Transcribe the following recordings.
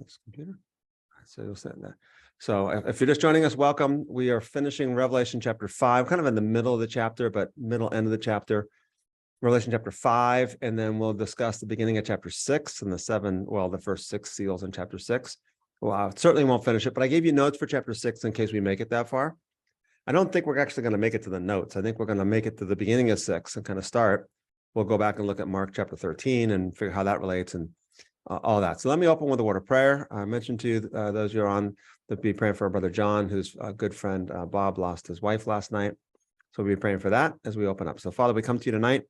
this computer. So you'll set that. So if you're just joining us, welcome. We are finishing Revelation chapter 5, kind of in the middle of the chapter, but middle end of the chapter. Revelation chapter 5, and then we'll discuss the beginning of chapter 6 and the first 6 seals in chapter 6. Well, I certainly won't finish it, but I gave you notes for chapter 6 in case we make it that far. I don't think we're actually going to make it to the notes. I think we're going to make it to the beginning of 6 and kind of start. We'll go back and look at Mark chapter 13 and figure how that relates and all that. So let me open with a word of prayer. I mentioned to you, those who are on, to be praying for our brother John, whose good friend Bob lost his wife last night. So we'll be praying for that as we open up. So Father, we come to you tonight.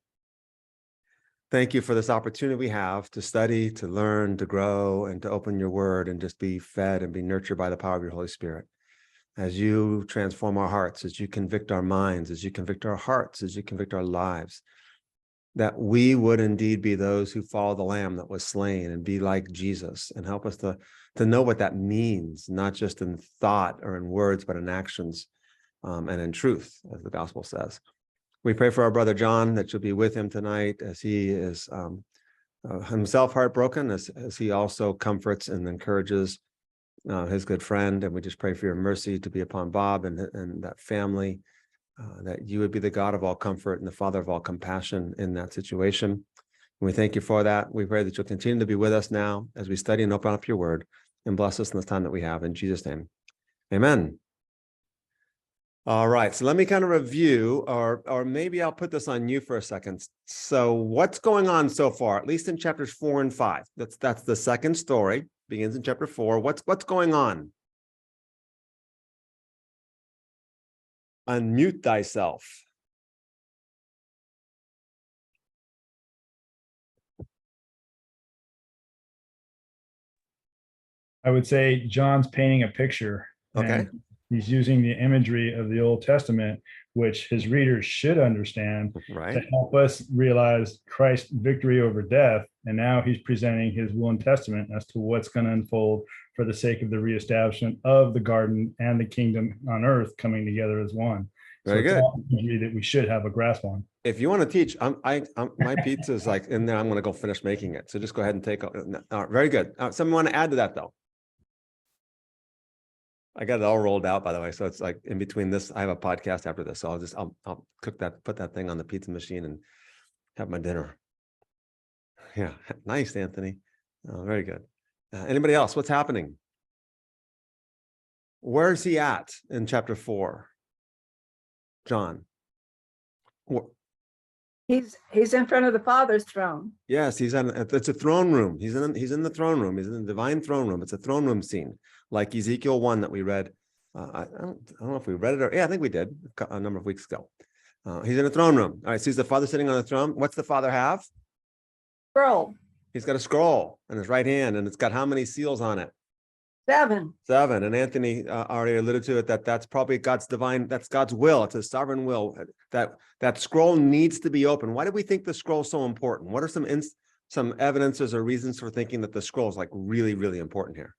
Thank you for this opportunity we have to study, to learn, to grow, and to open your word and just be fed and be nurtured by the power of your Holy Spirit. As you transform our hearts, as you convict our minds, as you convict our hearts, as you convict our lives, that we would indeed be those who follow the Lamb that was slain and be like Jesus, and help us to know what that means, not just in thought or in words, but in actions and in truth, as the gospel says. We pray for our brother John, that you'll be with him tonight as he is himself heartbroken, as he also comforts and encourages his good friend. And we just pray for your mercy to be upon Bob and that family, that you would be the God of all comfort and the Father of all compassion in that situation. And we thank you for that. We pray that you'll continue to be with us now as we study and open up your word, and bless us in this time that we have. In Jesus' name, amen. All right, so let me kind of review, or maybe I'll put this on you for a second. So what's going on so far, at least in chapters 4 and 5? That's the second story, begins in chapter 4. What's going on? Unmute thyself. I would say John's painting a picture. Okay. He's using the imagery of the Old Testament, which his readers should understand, Right. to help us realize Christ's victory over death. And now he's presenting his will and testament as to what's going to unfold for the sake of the reestablishment of the garden and the kingdom on earth coming together as one. Very good. Imagery that we should have a grasp on. If you want to teach, my pizza is like in there. I'm going to go finish making it. So just go ahead and take. Very good. Someone want to add to that though? I got it all rolled out, by the way. So it's like in between this, I have a podcast after this. So I'll cook that, put that thing on the pizza machine and have my dinner. Yeah. Nice, Anthony. Very good. Anybody else? What's happening? Where's he at in chapter 4? John. He's in front of the Father's throne. Yes, it's a throne room. He's in the throne room. He's in the divine throne room. It's a throne room scene, like Ezekiel 1 that we read. I don't know if we read it or I think we did a number of weeks ago. He's in a throne room. All right, so he's the Father sitting on the throne. What's the Father have? Scroll. He's got a scroll in his right hand, and it's got how many seals on it? 7. 7. And Anthony already alluded to it, that's probably God's divine, that's God's will. It's a sovereign will. That scroll needs to be open. Why do we think the scroll is so important? What are some evidences or reasons for thinking that the scroll is like really, really important here?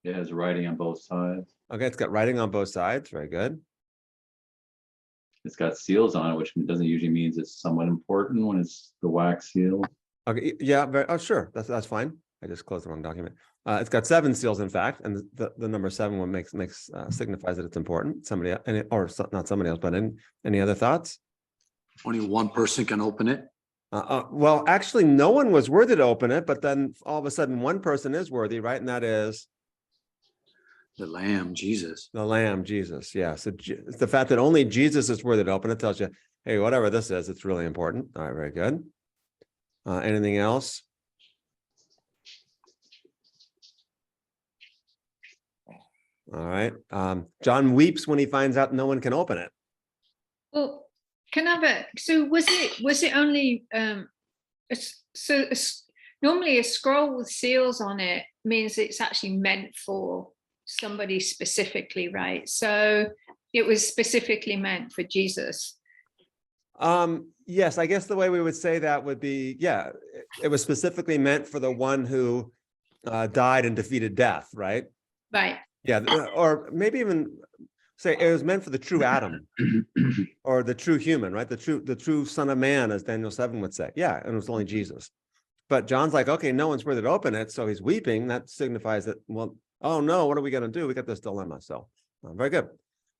It has writing on both sides. Okay, it's got writing on both sides. Very good. It's got seals on it, which doesn't usually means it's somewhat important when it's the wax seal. Okay, yeah, sure, that's fine. I just closed the wrong document. It's got 7 seals, in fact, and the number 7 one signifies that it's important. Not somebody else, but any other thoughts? Only one person can open it. Well, actually, no one was worthy to open it, but then all of a sudden, one person is worthy, right? And that is The Lamb, Jesus. the Lamb, Jesus. Yeah. So the fact that only Jesus is worthy to open it tells you, hey, whatever this is, it's really important. All right, very good. Anything else? All right. John weeps when he finds out no one can open it. Well, so was it only normally a scroll with seals on it means it's actually meant for somebody specifically, right? So it was specifically meant for Jesus. Yes, I guess the way we would say that would be, yeah, it was specifically meant for the one who died and defeated death, right? Right. Yeah, or maybe even say it was meant for the true Adam or the true human, right? The true Son of Man, as Daniel 7 would say. Yeah, and it was only Jesus. But John's like, okay, no one's worthy to open it. So he's weeping. That signifies that, well, oh no, what are we going to do? We got this dilemma. So very good.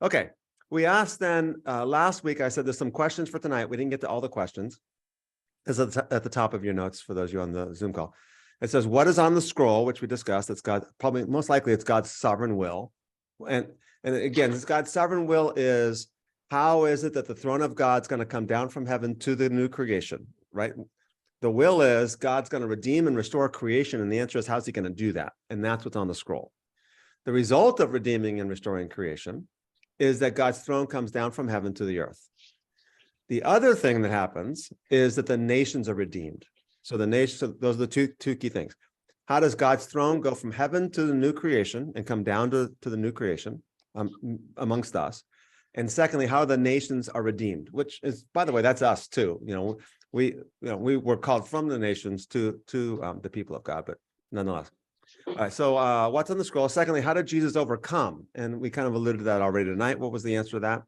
Okay. We asked then last week, I said there's some questions for tonight. We didn't get to all the questions. It's at the top of your notes for those of you on the Zoom call. It says, what is on the scroll, which we discussed. It's God, probably most likely it's God's sovereign will. And again, this God's sovereign will is, how is it that the throne of God's going to come down from heaven to the new creation, right? The will is God's going to redeem and restore creation. And the answer is, how's he going to do that? And that's what's on the scroll. The result of redeeming and restoring creation is that God's throne comes down from heaven to the earth. The other thing that happens is that the nations are redeemed. So the nations, so those are the two key things. How does God's throne go from heaven to the new creation and come down to the new creation amongst us? And secondly, how the nations are redeemed, which is, by the way, that's us too. We were called from the nations to the people of God, but nonetheless. All right, so what's on the scroll? Secondly, how did Jesus overcome? And we kind of alluded to that already tonight. What was the answer to that?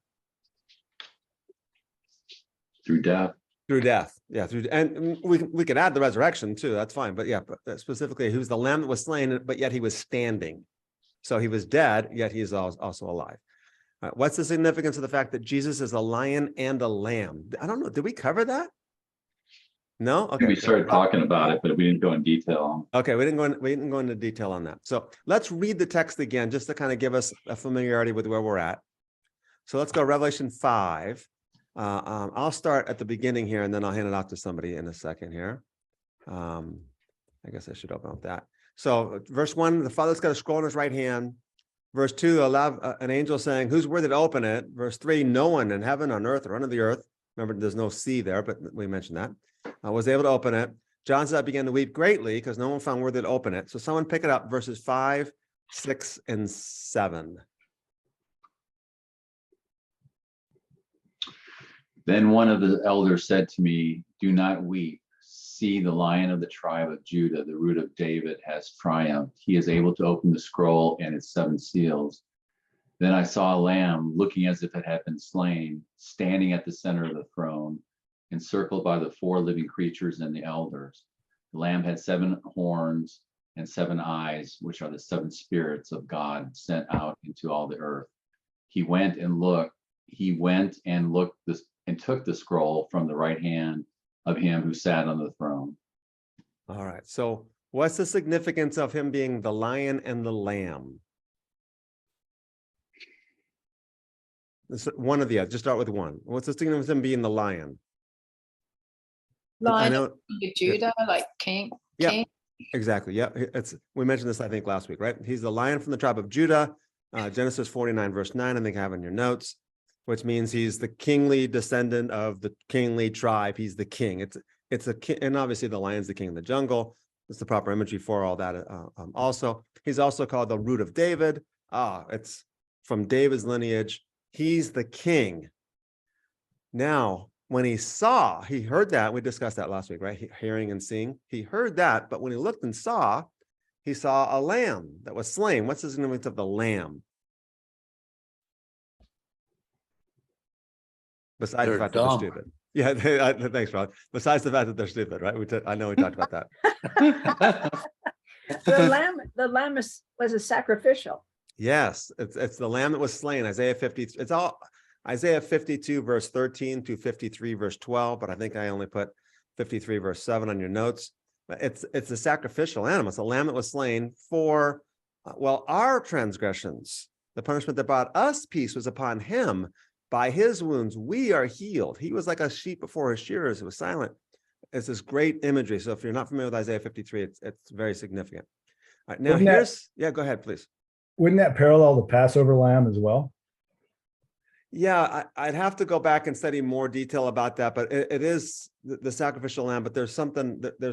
Through death. Through death. Yeah, and we could add the resurrection too. That's fine. But yeah, but specifically, he was the lamb that was slain, but yet he was standing. So he was dead, yet he is also alive. All right, what's the significance of the fact that Jesus is a lion and a lamb? I don't know. Did we cover that? No. Okay. We started talking about it, but we didn't go in detail. Okay, we didn't go into detail on that. So let's read the text again, just to kind of give us a familiarity with where we're at. So let's go Revelation 5. I'll start at the beginning here, and then I'll hand it off to somebody in a second here. I guess I should open up that. So verse 1, the Father's got a scroll in his right hand. Verse 2, an angel saying, who's worthy to open it? Verse 3, no one in heaven, on earth, or under the earth. Remember, there's no sea there, but we mentioned that. Was able to open it. John said, I began to weep greatly because no one found worthy to open it. So someone pick it up, verses 5, 6, and 7. Then one of the elders said to me, do not weep. See, the Lion of the tribe of Judah, the Root of David, has triumphed. He is able to open the scroll and its 7 seals. Then I saw a lamb looking as if it had been slain, standing at the center of the throne, encircled by the 4 living creatures and the elders. The lamb had 7 horns and 7 eyes, which are the 7 spirits of God sent out into all the earth. He went and looked and took the scroll from the right hand of him who sat on the throne. All right. So what's the significance of him being the lion and the lamb? One of the other. Just start with one. What's the significance of him being the lion? Lion know, of Judah, like king. Yeah. King. Exactly. Yeah. We mentioned this, I think, last week, right? He's the lion from the tribe of Judah. Genesis 49, verse 9, I think I have in your notes, which means he's the kingly descendant of the kingly tribe. He's the king. It's a king, and obviously the lion's the king of the jungle. It's the proper imagery for all that. Also, he's also called the Root of David. It's from David's lineage. He's the king. Now, when he heard that, we discussed that last week, right? Hearing and seeing. He heard that, but when he looked and saw, he saw a lamb that was slain. What's the significance of the lamb? Besides the fact that they're stupid. Yeah, thanks, Rod. Besides the fact that they're stupid, right? I know we talked about that. The lamb was a sacrificial. Yes, it's the lamb that was slain. Isaiah 50. It's all Isaiah 52, verse 13 to 53, verse 12. But I think I only put 53, verse 7 on your notes. It's a sacrificial animal. It's a lamb that was slain for, our transgressions. The punishment that brought us peace was upon him. By his wounds, we are healed. He was like a sheep before his shearers. It was silent. It's this great imagery. So if you're not familiar with Isaiah 53, it's very significant. All right, now go ahead, please. Wouldn't that parallel the Passover lamb as well? Yeah, I'd have to go back and study more detail about that, but it is the sacrificial lamb, but there's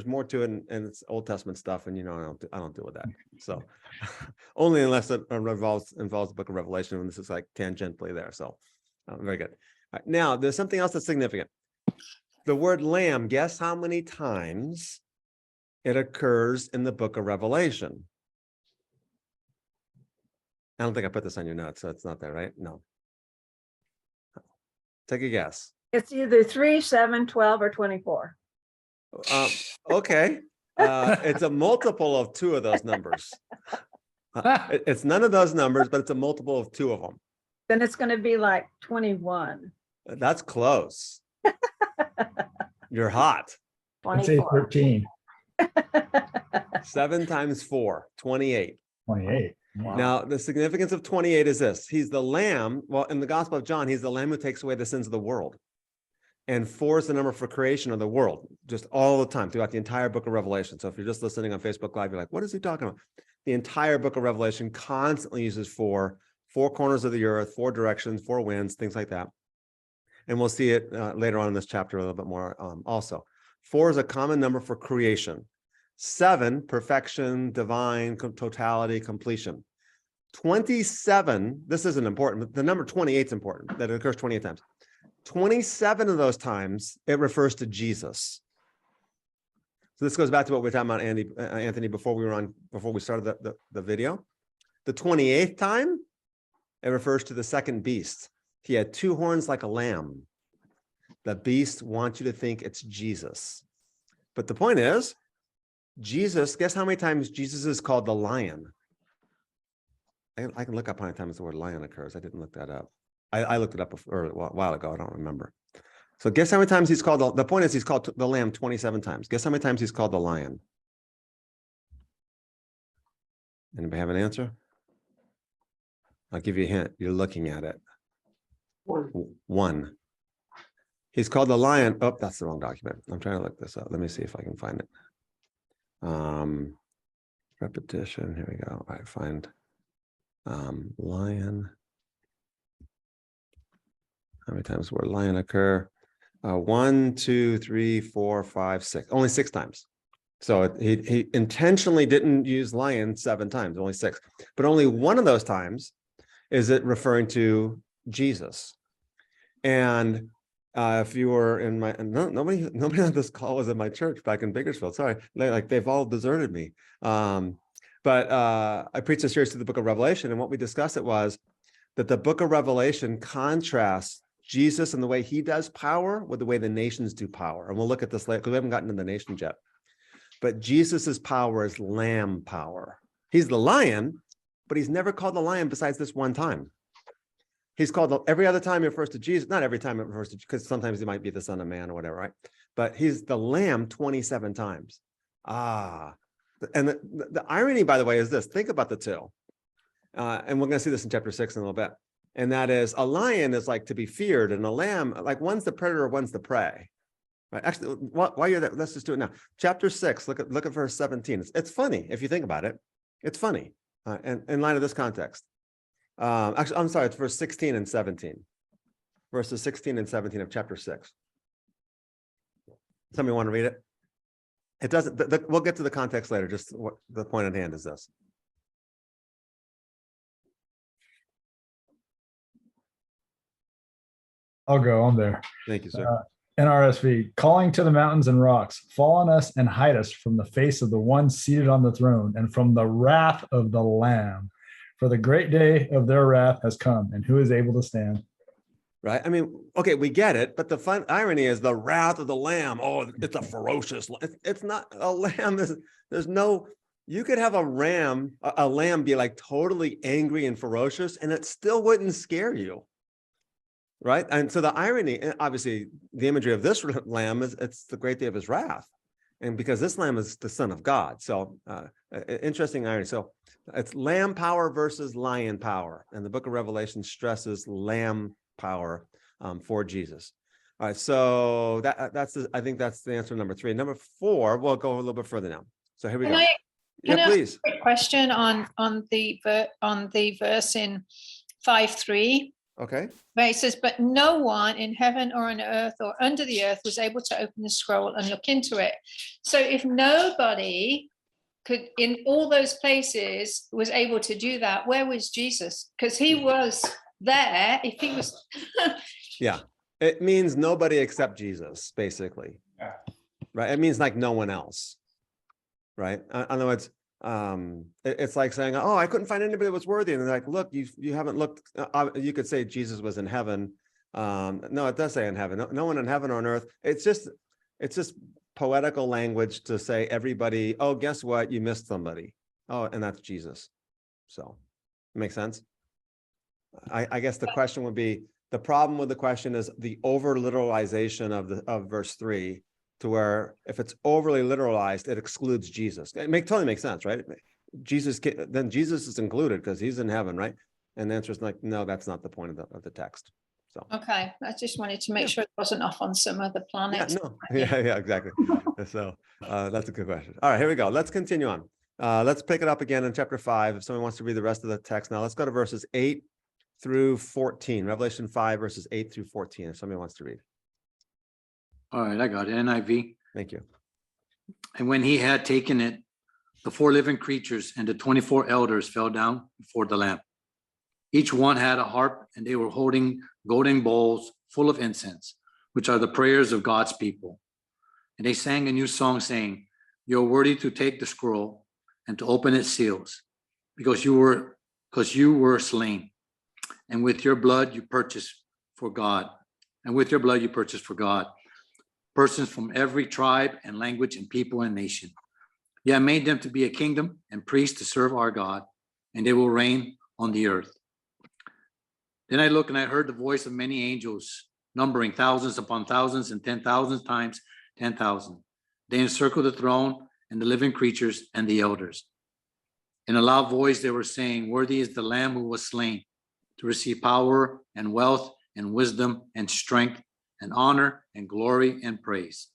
more to it, and it's Old Testament stuff, and I don't deal with that. So only unless it involves the book of Revelation, and this is like tangentially there. So very good. All right, now there's something else that's significant. The word lamb, guess how many times it occurs in the book of Revelation? I don't think I put this on your notes, so it's not there, right? No. Take a guess. It's either 3, 7, 12, or 24. Okay. It's a multiple of two of those numbers. It's none of those numbers, but it's a multiple of two of them. Then it's going to be like 21. That's close. You're hot. Let's say 24. 13, 7 times 4, 28. 28. Now, the significance of 28 is this. He's the lamb. Well, in the Gospel of John, he's the lamb who takes away the sins of the world. And 4 is the number for creation of the world, just all the time throughout the entire book of Revelation. So if you're just listening on Facebook Live, you're like, what is he talking about? The entire book of Revelation constantly uses 4 corners of the earth, 4 directions, 4 winds, things like that. And we'll see it later on in this chapter a little bit more also. 4 is a common number for creation. 7, perfection, divine, totality, completion. 27, this isn't important, but the number 28 is important, that it occurs 28 times. 27 of those times, it refers to Jesus. So this goes back to what we were talking about, Anthony, before we started the video. The 28th time, it refers to the second beast. He had 2 horns like a lamb. The beast wants you to think it's Jesus. But the point is, Jesus, guess how many times Jesus is called the lion? I can look up how many times the word lion occurs. I didn't look that up. I looked it up a while ago. I don't remember. So guess how many times he's called, the point is he's called the lamb 27 times. Guess how many times he's called the lion? Anybody have an answer? I'll give you a hint. You're looking at it. 1. He's called the lion. Oh, that's the wrong document. I'm trying to look this up. Let me see if I can find it. Repetition. Here we go. All right, find lion. How many times will lion occur? 1, 2, 3, 4, 5, 6. Only 6 times. So he intentionally didn't use lion 7 times, only 6. But only one of those times is it referring to Jesus. And if you were in my, nobody on this call was in my church back in Bakersfield. Sorry, like they've all deserted me. But I preached a series through the book of Revelation, and what we discussed it was that the book of Revelation contrasts Jesus and the way he does power with the way the nations do power. And we'll look at this later because we haven't gotten to the nations yet. But Jesus's power is lamb power. He's the lion, but he's never called the lion besides this one time. He's called every other time it refers to Jesus. Not every time it refers to, because sometimes he might be the Son of Man or whatever, right? But he's the lamb 27 times. And the irony, by the way, is this. Think about the two. And we're going to see this in chapter 6 in a little bit. And that is, a lion is like to be feared, and a lamb, like one's the predator, one's the prey. Right? Actually, while you're there, let's just do it now. Chapter 6, look at verse 17. It's funny if you think about it. It's funny in light of this context. Actually, I'm sorry, it's verse 16 and 17. Verses 16 and 17 of chapter 6. Somebody want to read it? It doesn't, we'll get to the context later. Just what the point at hand is this. I'll go on there. Thank you, sir. NRSV, calling to the mountains and rocks, fall on us and hide us from the face of the one seated on the throne and from the wrath of the Lamb. For the great day of their wrath has come, and who is able to stand? Right? I mean, okay, we get it, but the fun irony is the wrath of the lamb. Oh, it's a ferocious. It's not a lamb. There's no. You could have a lamb be like totally angry and ferocious, and it still wouldn't scare you. Right? And so the irony, obviously, the imagery of this lamb is it's the great day of his wrath, and because this lamb is the Son of God. So interesting irony. So it's lamb power versus lion power, and the book of Revelation stresses lamb power for Jesus. All right, so I think that's the answer number 3. Number 4, we'll go a little bit further now. So here we go. Can I Please. ask a quick question on the verse in 5:3, Okay. where it says, "But no one in heaven or on earth or under the earth was able to open the scroll and look into it." So if nobody could, in all those places, was able to do that, where was Jesus? Because he was there. If he was Yeah, it means nobody except Jesus, basically. Yeah. Right. It means like no one else. Right. In other words, it's like saying, "Oh, I couldn't find anybody that was worthy," and they're like, "Look, you haven't looked." You could say Jesus was in heaven. No, it does say in heaven. No one in heaven or on earth. It's just poetical language to say everybody, oh, guess what? You missed somebody. Oh, and that's Jesus. So, make sense? I guess the question would be, the problem with the question is the over literalization of verse 3, to where if it's overly literalized, it excludes Jesus. It totally makes sense, right? Then Jesus is included because he's in heaven, right? And the answer is like, no, that's not the point of the text. So Okay, I just wanted to make sure it wasn't off on some other yeah, planet. no, yeah, exactly. So that's a good question. All right, here we go. Let's continue on. Let's pick it up again in chapter 5. If someone wants to read the rest of the text now, let's go to verses 8 through 14. Revelation 5, verses 8 through 14. If somebody wants to read. All right, I got it. NIV. Thank you. And when he had taken it, the 4 living creatures and the 24 elders fell down before the Lamb. Each one had a harp, and they were holding golden bowls full of incense, which are the prayers of God's people. And they sang a new song, saying, "You're worthy to take the scroll and to open its seals, because you were slain, and with your blood you purchased for God. And with your blood you purchased for God persons from every tribe and language and people and nation. You have made them to be a kingdom and priests to serve our God, and they will reign on the earth." Then I looked and I heard the voice of many angels, numbering thousands upon thousands and 10,000 times 10,000. They encircled the throne and the living creatures and the elders. In a loud voice, they were saying, "Worthy is the Lamb who was slain to receive power and wealth and wisdom and strength and honor and glory and praise."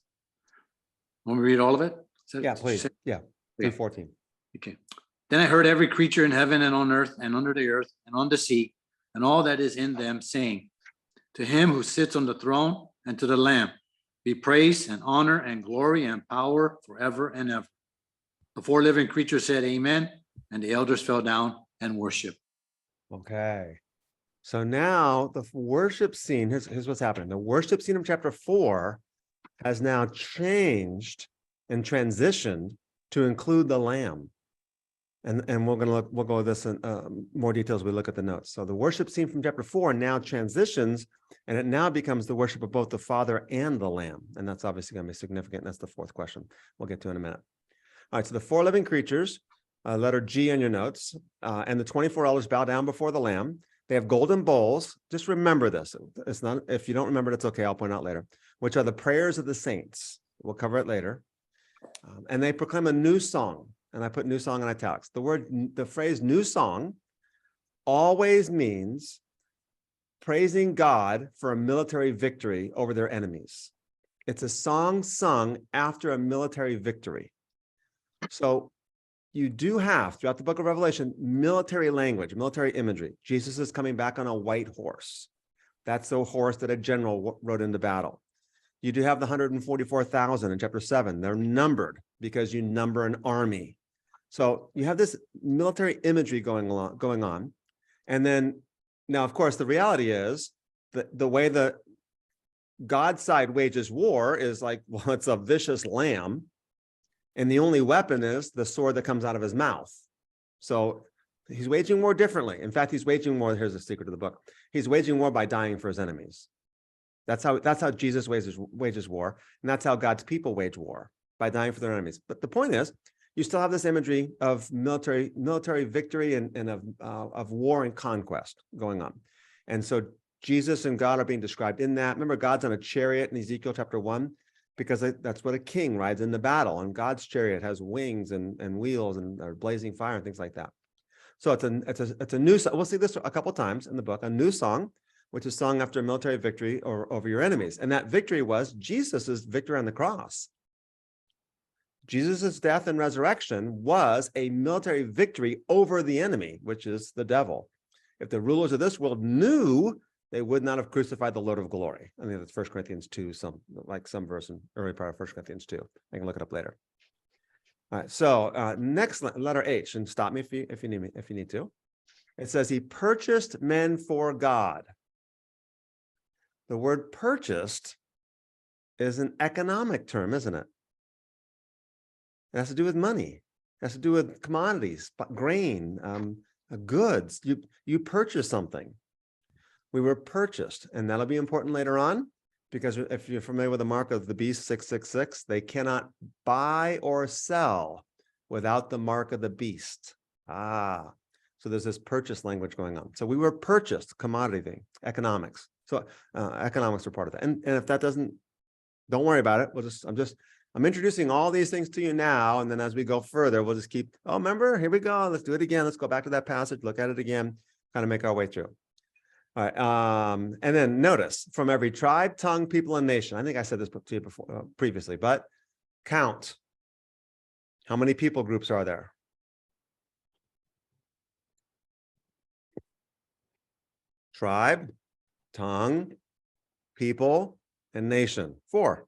Want me to read all of it? Yeah, please. Yeah, through 14. Okay. Then I heard every creature in heaven and on earth and under the earth and on the sea and all that is in them saying, "To him who sits on the throne and to the Lamb be praise and honor and glory and power forever and ever." The 4 living creatures said, "Amen." And the elders fell down and worshiped. Okay. So now the worship scene, here's what's happening. The worship scene of chapter 4 has now changed and transitioned to include the Lamb. And we'll go with this in more details as we look at the notes. So the worship scene from chapter 4 now transitions, and it now becomes the worship of both the Father and the Lamb. And that's obviously going to be significant. That's the 4th question we'll get to in a minute. All right, so the 4 living creatures, letter G in your notes, and the 24 elders bow down before the Lamb. They have golden bowls. Just remember this. It's not, if you don't remember it, it's okay. I'll point out later, which are the prayers of the saints. We'll cover it later. And they proclaim a new song. And I put new song in italics. The phrase new song always means praising God for a military victory over their enemies. It's a song sung after a military victory. So you do have, throughout the book of Revelation, military language, military imagery. Jesus is coming back on a white horse. That's the horse that a general rode into battle. You do have the 144,000 in chapter 7. They're numbered because you number an army. So you have this military imagery going on. And then now, of course, the reality is that the way the God's side wages war is like, well, it's a vicious lamb. And the only weapon is the sword that comes out of his mouth. So he's waging war differently. In fact, he's waging war. Here's the secret of the book. He's waging war by dying for his enemies. That's how Jesus wages war. And that's how God's people wage war, by dying for their enemies. But the point is, you still have this imagery of military victory and of war and conquest going on. And so Jesus and God are being described in that. Remember, God's on a chariot in Ezekiel chapter 1, because that's what a king rides in the battle. And God's chariot has wings and wheels and blazing fire and things like that. So it's a new song. We'll see this a couple times in the book, a new song, which is sung after a military victory over your enemies. And that victory was Jesus's victory on the cross. Jesus's death and resurrection was a military victory over the enemy, which is the devil. If the rulers of this world knew, they would not have crucified the Lord of glory. I mean, that's 1 Corinthians 2, some verse in early part of 1 Corinthians 2. I can look it up later. All right, so next letter H, and stop me if you need to. It says he purchased men for God. The word purchased is an economic term, isn't it? It has to do with money. It has to do with commodities, grain, goods. You purchase something. We were purchased, and that'll be important later on, Because if you're familiar with the mark of the beast 666, they cannot buy or sell without the mark of the beast. So there's this purchase language going on. So we were purchased, commodity thing, economics. So economics are part of that. And if that doesn't, don't worry about it. I'm introducing all these things to you now. And then as we go further, we'll just keep, oh, remember, here we go. Let's do it again. Let's go back to that passage, look at it again, kind of make our way through. All right. And then notice from every tribe, tongue, people, and nation. I think I said this to you before, previously, but count. How many people groups are there? Tribe, tongue, people, and nation. 4.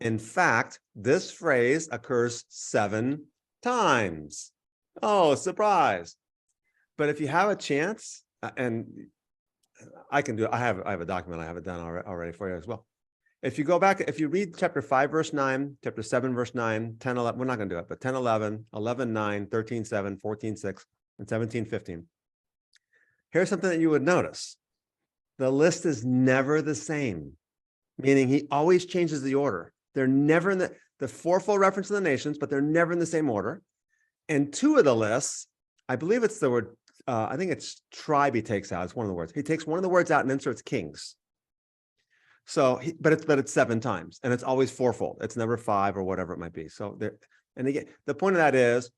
In fact, this phrase occurs 7 times. Oh, surprise. But if you have a chance, and I can do it, I have a document, I have it done already for you as well. If you go back, if you read chapter 5, verse 9, chapter 7, verse 9, 10, 11, we're not going to do it, but 10, 11, 11, 9, 13, 7, 14, 6, and 17, 15. Here's something that you would notice. The list is never the same, meaning he always changes the order. They're never in the fourfold reference to the nations, but they're never in the same order. And 2 of the lists, I believe it's the word, I think it's tribe he takes out. It's one of the words. He takes one of the words out and inserts kings. So, but it's 7 times, and it's always fourfold. It's never 5 or whatever it might be. So there, and again, the point of that is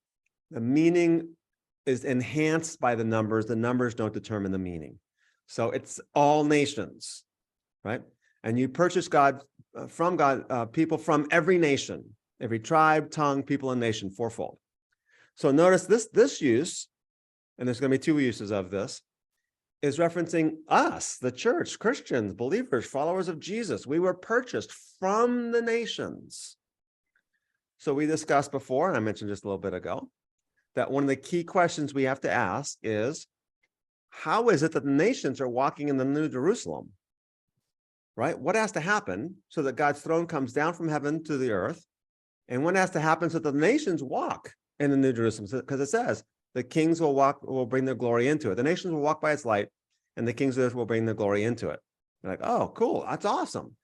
the meaning is enhanced by the numbers. The numbers don't determine the meaning. So it's all nations, right? And you purchase God from God, people from every nation, every tribe, tongue, people, and nation, fourfold. So notice this use, and there's going to be 2 uses of this, is referencing us, the church, Christians, believers, followers of Jesus. We were purchased from the nations. So we discussed before, and I mentioned just a little bit ago, that one of the key questions we have to ask is, how is it that the nations are walking in the New Jerusalem? Right? What has to happen so that God's throne comes down from heaven to the earth? And what has to happen so that the nations walk in the New Jerusalem? Because it says, the kings will bring their glory into it. The nations will walk by its light, and the kings of earth will bring their glory into it. You're like, oh, cool. That's awesome.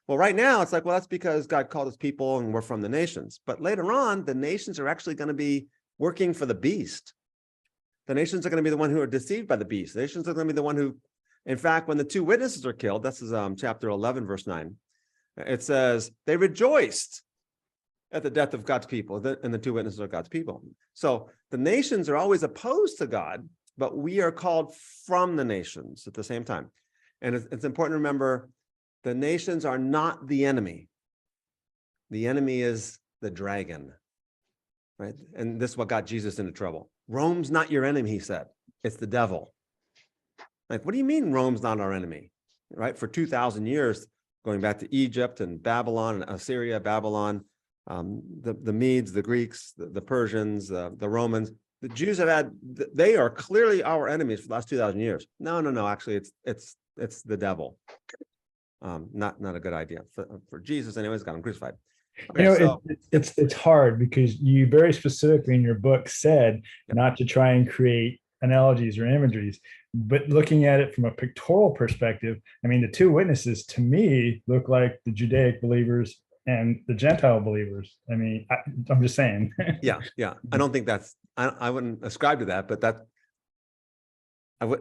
Well, right now it's like, well, that's because God called his people and we're from the nations. But later on, the nations are actually going to be working for the beast. The nations are going to be the one who are deceived by the beast. The nations are going to be the one who, in fact, when the 2 witnesses are killed, this is chapter 11, verse 9. It says they rejoiced at the death of God's people, and the 2 witnesses are God's people. So the nations are always opposed to God, but we are called from the nations at the same time. And it's important to remember, the nations are not the enemy. The enemy is the dragon, right? And this is what got Jesus into trouble. Rome's not your enemy, he said. It's the devil. Like, what do you mean Rome's not our enemy, right? For 2,000 years, going back to Egypt and Babylon and Assyria, Babylon, the Medes, the Greeks, the Persians, the Romans, the Jews they are clearly our enemies for the last 2,000 years. No. Actually, it's the devil. Not a good idea for Jesus. Anyways, got him crucified. Okay, it's hard because you very specifically in your book said not to try and create analogies or imageries, but looking at it from a pictorial perspective, I mean, the 2 witnesses to me look like the Judaic believers and the Gentile believers. I mean, I'm just saying. Yeah. I don't think I wouldn't ascribe to that, but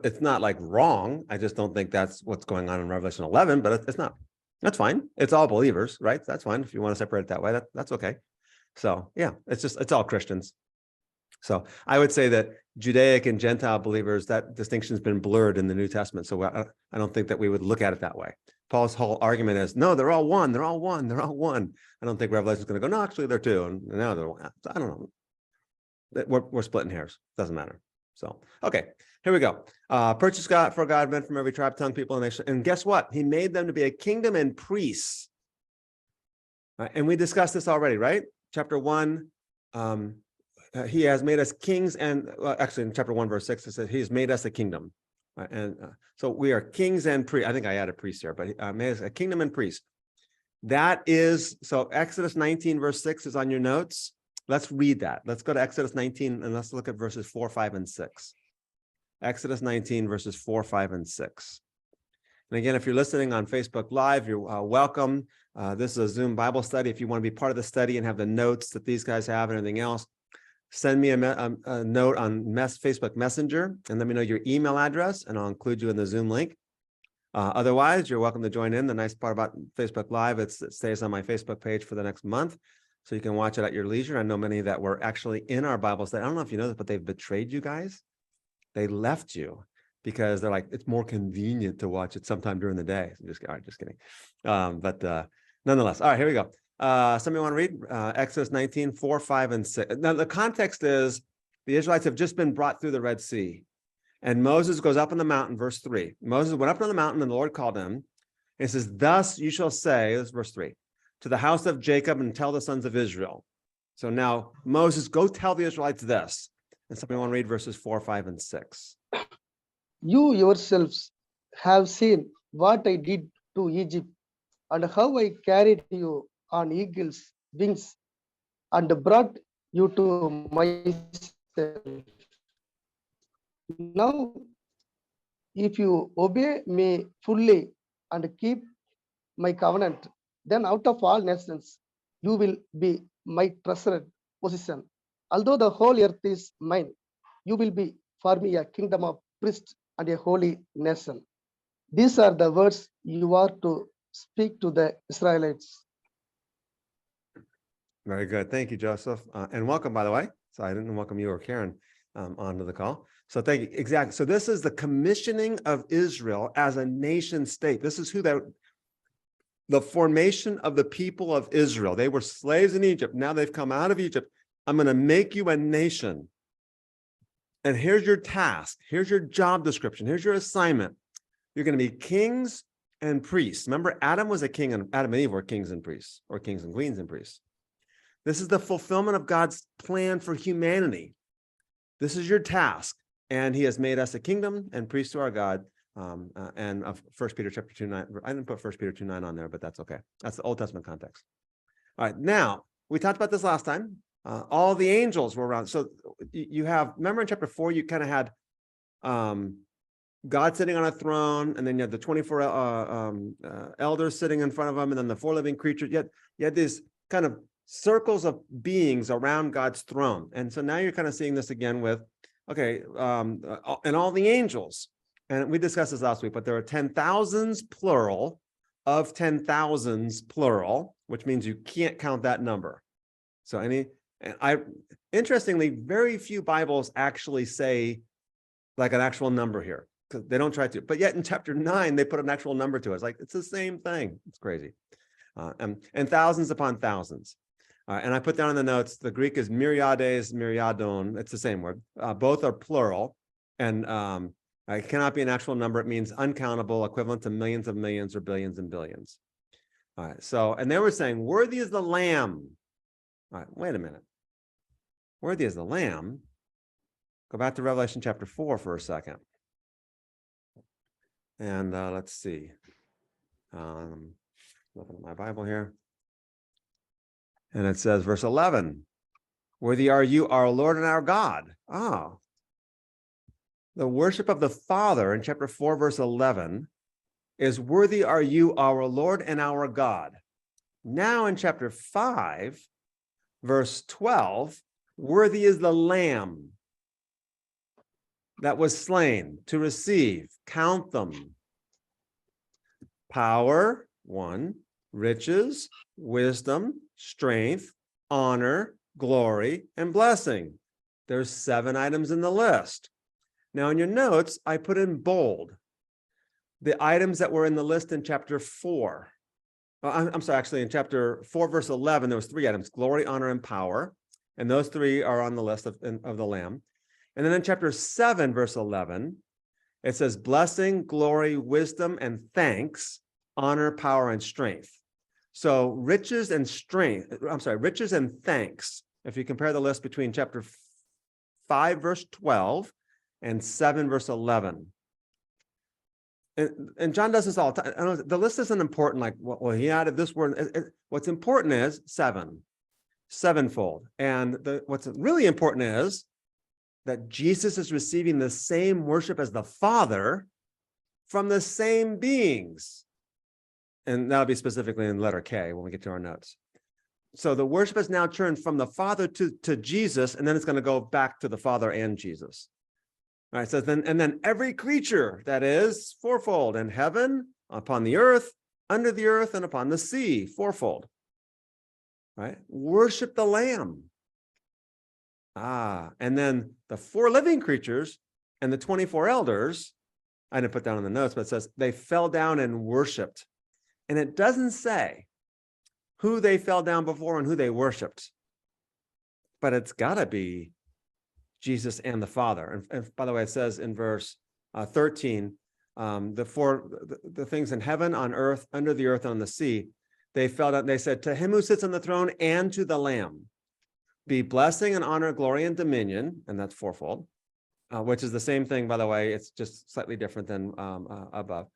it's not like wrong. I just don't think that's what's going on in Revelation 11, but it's not. That's fine. It's all believers, right? That's fine. If you want to separate it that way, that's okay. So yeah, it's all Christians. So I would say that Judaic and Gentile believers, that distinction has been blurred in the New Testament. So I don't think that we would look at it that way. Paul's whole argument is, no, they're all one. They're all one. They're all one. I don't think Revelation is going to go, no, actually they're 2. And now they're one. I don't know. We're splitting hairs. Doesn't matter. So, okay, here we go. Purchase God for God, men from every tribe, tongue, people, and nation. And guess what? He made them to be a kingdom and priests. And we discussed this already, right? Chapter 1, he has made us kings, and actually in chapter 1, verse 6, it says he has made us a kingdom. So we are kings and priests. I think I added priests here, but made us a kingdom and priests. That is, so Exodus 19, verse 6 is on your notes. Let's read that. Let's go to Exodus 19 and let's look at verses 4, 5, and 6. Exodus 19, verses 4, 5, and 6. And again, if you're listening on Facebook Live, you're welcome. This is a Zoom Bible study. If you want to be part of the study and have the notes that these guys have and everything else, send me a note on Facebook Messenger and let me know your email address, and I'll include you in the Zoom link. Otherwise, you're welcome to join in. The nice part about Facebook Live, it stays on my Facebook page for the next month, so you can watch it at your leisure. I know many that were actually in our Bible study. I don't know if you know this, but they've betrayed you guys. They left you because they're like, it's more convenient to watch it sometime during the day. All right, just kidding. But nonetheless, all right, here we go. Somebody want to read Exodus 19, 4, 5, and 6. Now, the context is the Israelites have just been brought through the Red Sea. And Moses goes up on the mountain, verse 3. Moses went up on the mountain and the Lord called him. And it says, thus you shall say, this is verse 3, to the house of Jacob and tell the sons of Israel. So now, Moses, go tell the Israelites this. And somebody want to read verses 4, 5, and 6. You yourselves have seen what I did to Egypt and how I carried you on eagle's wings and brought you to myself. Now, if you obey me fully and keep my covenant, then out of all nations, you will be my treasured possession. Although the whole earth is mine, you will be for me a kingdom of priests and a holy nation. These are the words you are to speak to the Israelites. Very good. Thank you, Joseph. And welcome, by the way. So I didn't welcome you or Karen onto the call. So thank you. Exactly. So this is the commissioning of Israel as a nation state. This is who the formation of the people of Israel. They were slaves in Egypt. Now they've come out of Egypt. I'm going to make you a nation. And here's your task. Here's your job description. Here's your assignment. You're going to be kings and priests. Remember, Adam was a king, and Adam and Eve were kings and priests, or kings and queens and priests. This is the fulfillment of God's plan for humanity. This is your task. And he has made us a kingdom and priests to our God. And 1 Peter chapter 2:9. I didn't put 1 Peter 2:9 on there, but that's okay. That's the Old Testament context. All right. Now, we talked about this last time. All the angels were around. So you have, remember in chapter 4, you kind of had God sitting on a throne, and then you had the 24 elders sitting in front of him, and then the 4 living creatures. You had these kind of circles of beings around God's throne. And so now you're kind of seeing this again with, okay, and all the angels. And we discussed this last week, but there are 10,000s plural of 10,000s plural, which means you can't count that number. So interestingly, very few Bibles actually say like an actual number here, because they don't try to. But yet in chapter 9, they put an actual number to it. It's like, it's the same thing. It's crazy. And thousands upon thousands. And I put down in the notes, the Greek is myriades, myriadon. It's the same word. Both are plural. And it cannot be an actual number. It means uncountable, equivalent to millions of millions or billions and billions. All right. So, and they were saying, worthy is the Lamb. All right. Wait a minute. Worthy is the Lamb. Go back to Revelation chapter 4 for a second. And let's see. Looking at my Bible here. And it says, verse 11, worthy are you, our Lord and our God. The worship of the Father in chapter 4, verse 11 is worthy are you, our Lord and our God. Now in chapter 5, verse 12, worthy is the Lamb that was slain to receive, count them, power, 1, riches, wisdom, strength, honor, glory, and blessing. There's 7 items in the list. Now in your notes, I put in bold the items that were in the list in chapter 4. I'm sorry, actually in chapter 4, verse 11, there was 3 items, glory, honor, and power. And those 3 are on the list of the Lamb. And then in chapter 7, verse 11, it says blessing, glory, wisdom, and thanks, honor, power, and strength. So riches and thanks, if you compare the list between chapter 5, verse 12 and 7, verse 11. And John does this all the time. I know the list isn't important, like, well, he added this word. What's important is 7, sevenfold. And what's really important is that Jesus is receiving the same worship as the Father from the same beings. And that'll be specifically in letter K when we get to our notes. So the worship has now turned from the Father to Jesus, and then it's going to go back to the Father and Jesus. All right, so then every creature that is fourfold in heaven, upon the earth, under the earth, and upon the sea, fourfold. Right? Worship the Lamb. And then the 4 living creatures and the 24 elders, I didn't put down in the notes, but it says they fell down and worshiped. And it doesn't say who they fell down before and who they worshiped. But it's got to be Jesus and the Father. And by the way, it says in verse 13, the things in heaven, on earth, under the earth, and on the sea, they fell down. They said, to him who sits on the throne and to the Lamb be blessing and honor, glory and dominion, and that's fourfold, which is the same thing, by the way. It's just slightly different than above.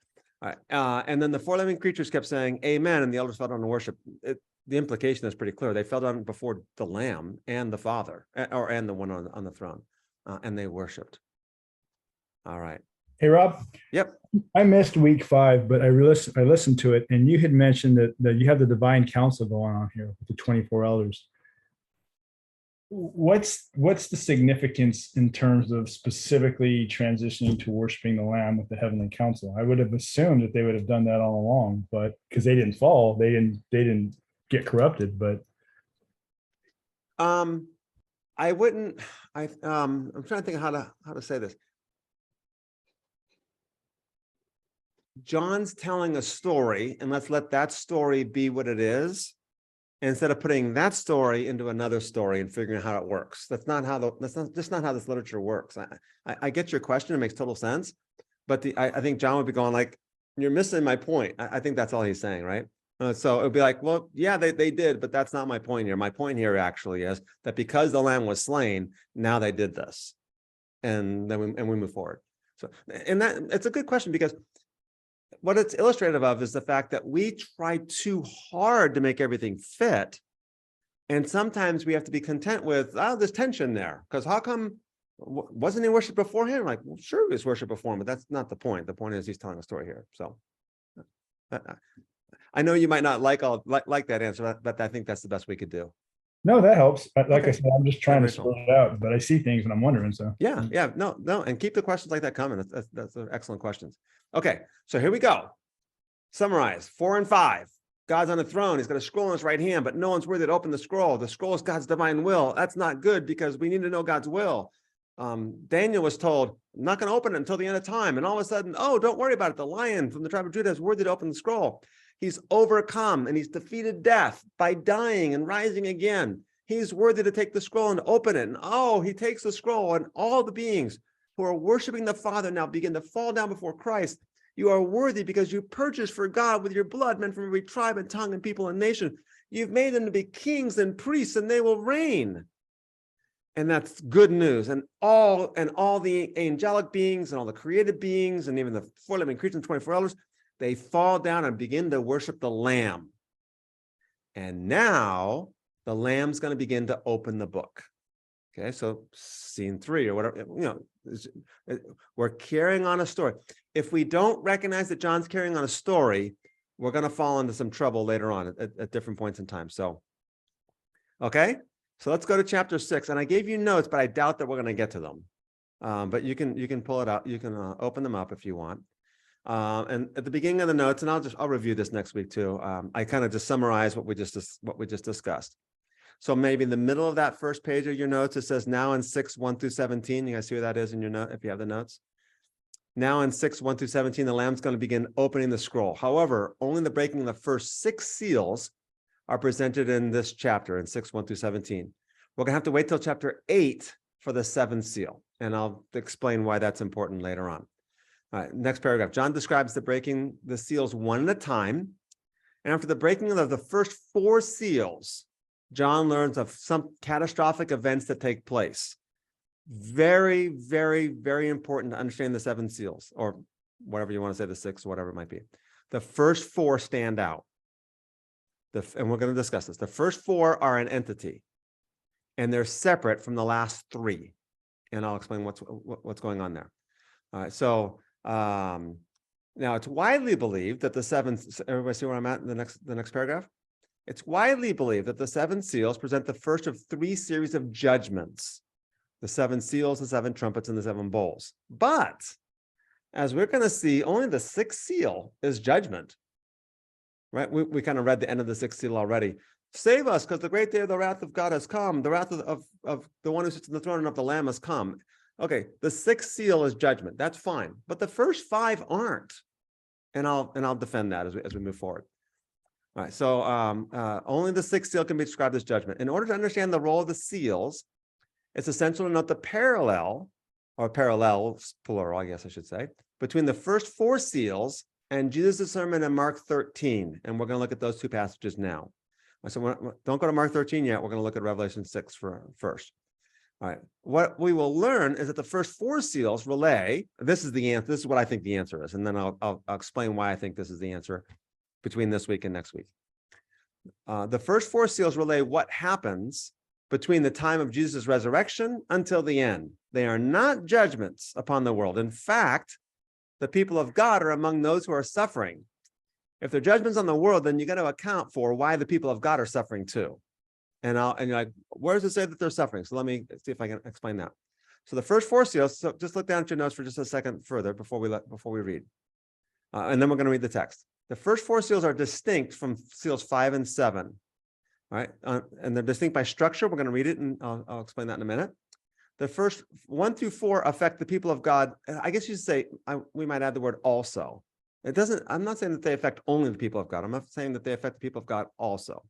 All right. And then the 4 living creatures kept saying, amen, and the elders fell down to worship. The implication is pretty clear. They fell down before the Lamb and the Father, and the one on the throne, and they worshiped. All right. Hey, Rob. Yep. I missed week 5, but I listened to it, and you had mentioned that you have the divine council going on here with the 24 elders. What's the significance in terms of specifically transitioning to worshiping the Lamb with the heavenly council? I would have assumed that they would have done that all along, but because they didn't fall, they didn't get corrupted. But I wouldn't. I'm trying to think how to say this. John's telling a story, and let's let that story be what it is, instead of putting that story into another story and figuring out how it works. That's not how this literature works. I get your question; it makes total sense, but I think John would be going like, "You're missing my point." I think that's all he's saying, right? So it would be like, well, yeah, they did, but that's not my point here. My point here actually is that because the Lamb was slain, now they did this, and then we move forward. So, and that it's a good question, because what it's illustrative of is the fact that we try too hard to make everything fit. And sometimes we have to be content with, there's tension there. Because how come, wasn't he worshipped beforehand? Like, well, sure, he was worshipped before him, but that's not the point. The point is he's telling a story here. So I know you might not like that answer, but I think that's the best we could do. no, that helps. Like Okay. I said, I'm just trying to That makes sort it out, but I see things and I'm wondering. So Yeah, no, and keep the questions like that coming. That's excellent questions. Okay, so here we go. Summarize 4 and 5. God's on the throne. He's got a scroll in his right hand, but no one's worthy to open the scroll. The scroll is God's divine will. That's not good, because we need to know God's will. Daniel was told, I'm not going to open it until the end of time. And all of a sudden, oh, don't worry about it. The Lion from the tribe of Judah is worthy to open the scroll. He's overcome and he's defeated death by dying and rising again. He's worthy to take the scroll and open it. And oh, he takes the scroll, and all the beings who are worshiping the Father now begin to fall down before Christ. You are worthy because you purchased for God with your blood men from every tribe and tongue and people and nation. You've made them to be kings and priests, and they will reign. And that's good news. And all the angelic beings and all the created beings and even the 4 living creatures and 24 elders, they fall down and begin to worship the Lamb. And now the Lamb's going to begin to open the book. Okay, so scene 3 or whatever, we're carrying on a story. If we don't recognize that John's carrying on a story, we're going to fall into some trouble later on at different points in time. So, okay, so let's go to chapter 6. And I gave you notes, but I doubt that we're going to get to them. But you can pull it out. You can open them up if you want. And at the beginning of the notes, and I'll review this next week too. I kind of just summarize what we just discussed. So maybe in the middle of that first page of your notes, it says now in 6, 1 through 17. You guys see what that is in your note if you have the notes? Now in 6, 1 through 17, the Lamb's going to begin opening the scroll. However, only the breaking of the first 6 seals are presented in this chapter in 6, 1 through 17. We're going to have to wait till chapter 8 for the 7th seal. And I'll explain why that's important later on. All right, next paragraph. John describes the breaking the seals one at a time. And after the breaking of the first 4 seals, John learns of some catastrophic events that take place. Very, very, very important to understand the 7 seals, or whatever you want to say, the 6, whatever it might be. The first 4 stand out. And we're going to discuss this. The first 4 are an entity, and they're separate from the last 3. And I'll explain what's going on there. All right, so Now, it's widely believed that the seventh, everybody see where I'm at in the next paragraph? It's widely believed that the seven seals present the first of three series of judgments: the seven seals, the seven trumpets, and the seven bowls. But as we're going to see, only the sixth seal is judgment, right? We kind of read the end of the sixth seal already. Save us, because the great day of the wrath of God has come. The wrath of the one who sits on the throne and of the Lamb has come. Okay, the sixth seal is judgment. That's fine, but the first five aren't, and I'll defend that as we move forward. All right, so only the sixth seal can be described as judgment. In order to understand the role of the seals, it's essential to note the parallel, or parallels, plural, I guess I should say, between the first four seals and Jesus' sermon in Mark 13. And we're going to look at those two passages now. So don't go to Mark 13 yet. We're going to look at Revelation 6 first. All right. What we will learn is that the first four seals relay, this is the answer. This is what I think the answer is. And then I'll explain why I think this is the answer between this week and next week. The first four seals relay what happens between the time of Jesus' resurrection until the end. They are not judgments upon the world. In fact, the people of God are among those who are suffering. If they're judgments on the world, then you got to account for why the people of God are suffering too. And you're like, where does it say that they're suffering? So let me see if I can explain that. So the first four seals, so just look down at your notes for just a second further before we read. And then we're going to read the text. The first four seals are distinct from seals 5 and 7. All right. And they're distinct by structure. We're going to read it, and I'll explain that in a minute. The first 1 through 4 affect the people of God. I guess you say, we might add the word also. It doesn't, I'm not saying that they affect only the people of God. I'm not saying that they affect the people of God also.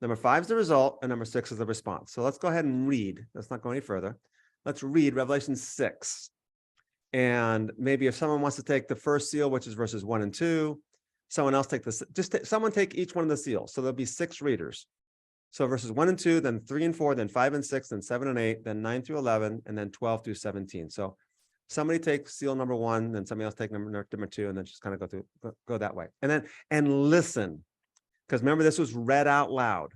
Number 5 is the result, and number 6 is the response. So let's go ahead and read. Let's not go any further. Let's read Revelation 6. And maybe if someone wants to take the first seal, which is verses 1 and 2, someone else take this, someone take each one of the seals. So there'll be 6 readers. So verses 1 and 2, then 3 and 4, then 5 and 6, then 7 and 8, then 9 through 11, and then 12 through 17. So somebody take seal number 1, then somebody else take number 2, and then just kind of go that way. And listen, because remember, this was read out loud,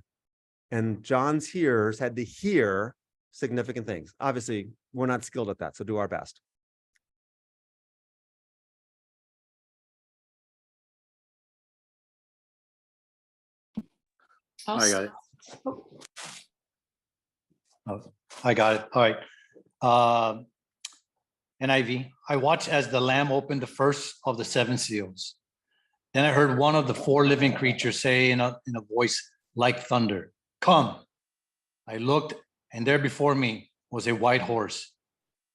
and John's hearers had to hear significant things. Obviously, we're not skilled at that, so do our best. I got it. Oh, I got it. All right. NIV. I watched as the Lamb opened the first of the 7 seals. Then I heard one of the 4 living creatures say in a voice like thunder, "Come." I looked, and there before me was a white horse.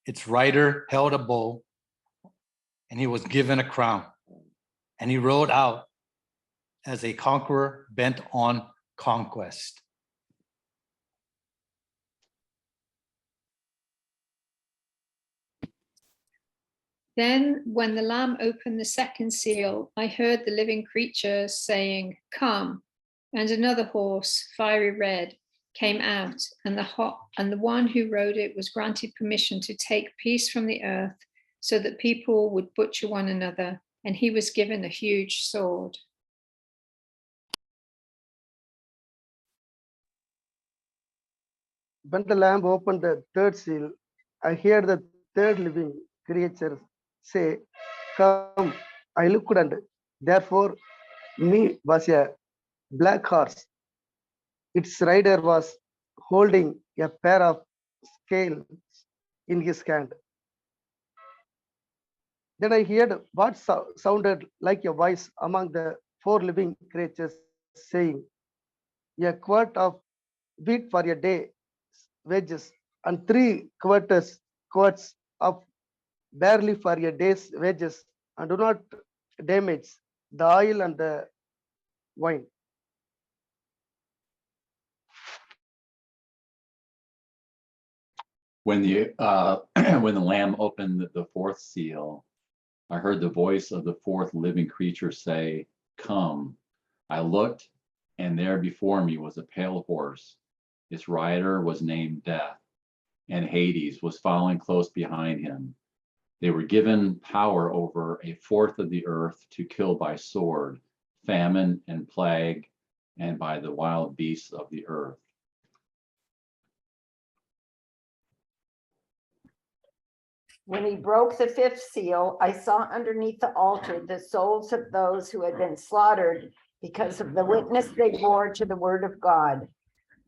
Its rider held a bow, and he was given a crown. And he rode out as a conqueror bent on conquest. Then, when the Lamb opened the second seal, I heard the living creature saying, "Come." And another horse, fiery red, came out, and the one who rode it was granted permission to take peace from the earth, so that people would butcher one another, and he was given a huge sword. When the Lamb opened the third seal, I heard the third living creature say, "Come." I looked, and therefore me was a black horse. Its rider was holding a pair of scales in his hand. Then I heard what sounded like a voice among the 4 living creatures saying, "A quart of wheat for a day's wages, and 3 quarts of barley for a day's wages, and do not damage the oil and the wine." When the when the Lamb opened the 4th seal, I heard the voice of the 4th living creature say, "Come." I looked, and there before me was a pale horse. Its rider was named Death, and Hades was following close behind him. They were given power over 1/4 of the earth to kill by sword, famine, and plague, and by the wild beasts of the earth. When he broke the fifth seal, I saw underneath the altar the souls of those who had been slaughtered because of the witness they bore to the word of God.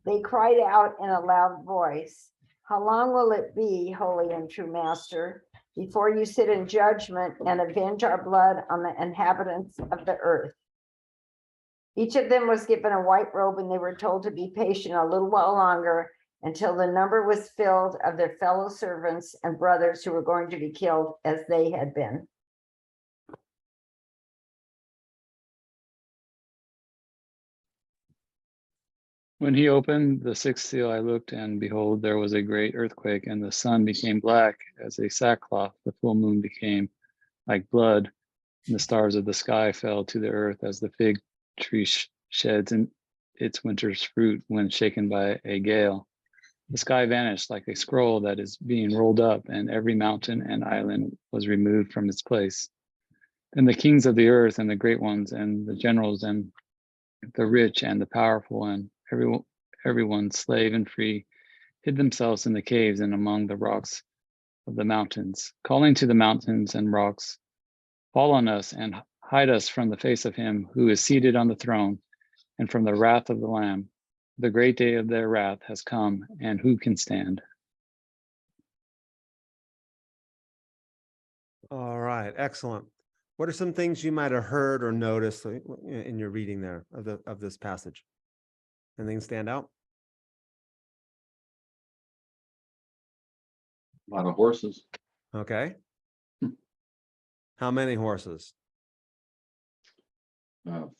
They cried out in a loud voice, "How long will it be, holy and true master, before you sit in judgment and avenge our blood on the inhabitants of the earth?" Each of them was given a white robe, and they were told to be patient a little while longer until the number was filled of their fellow servants and brothers who were going to be killed as they had been. When he opened the sixth seal, I looked, and behold, there was a great earthquake, and the sun became black as a sackcloth. The full moon became like blood, and the stars of the sky fell to the earth as the fig tree sheds in its winter's fruit when shaken by a gale. The sky vanished like a scroll that is being rolled up, and every mountain and island was removed from its place. Then the kings of the earth and the great ones and the generals and the rich and the powerful and everyone, slave and free, hid themselves in the caves and among the rocks of the mountains, calling to the mountains and rocks, "Fall on us and hide us from the face of him who is seated on the throne and from the wrath of the Lamb. The great day of their wrath has come, and who can stand?" All right, excellent. What are some things you might have heard or noticed in your reading there of this passage? Anything stand out? A lot of horses. Okay. How many horses?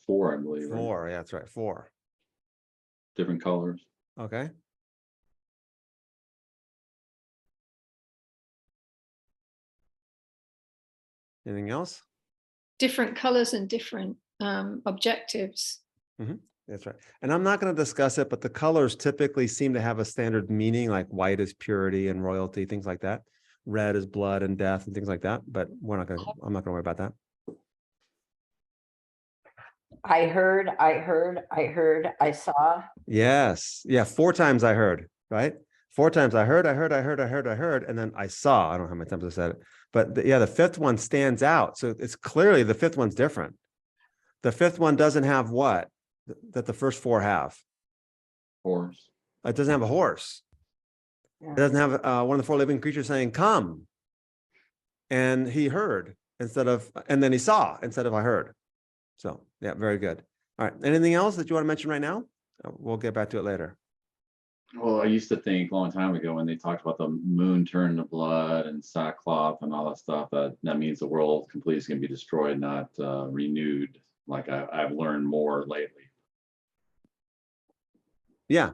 4, I believe. Right? 4. Yeah, that's right. 4. Different colors. Okay. Anything else? Different colors and different objectives. That's right. And I'm not going to discuss it, but the colors typically seem to have a standard meaning, like white is purity and royalty, things like that. Red is blood and death and things like that. But I'm not going to worry about that. I heard, I saw. Yes. Yeah. 4 times I heard, right? 4 times I heard, and then I saw. I don't know how many times I said it, but the 5th one stands out. So it's clearly the 5th one's different. The 5th one doesn't have what that the first 4 have. Horse. It doesn't have a horse. Yeah. It doesn't have one of the 4 living creatures saying, "Come." And he heard and then he saw instead of I heard. So yeah, very good. All right. Anything else that you want to mention right now? We'll get back to it later. Well, I used to think a long time ago when they talked about the moon turning to blood and sackcloth and all that stuff, that means the world completely is going to be destroyed, not renewed. Like I've learned more lately. Yeah.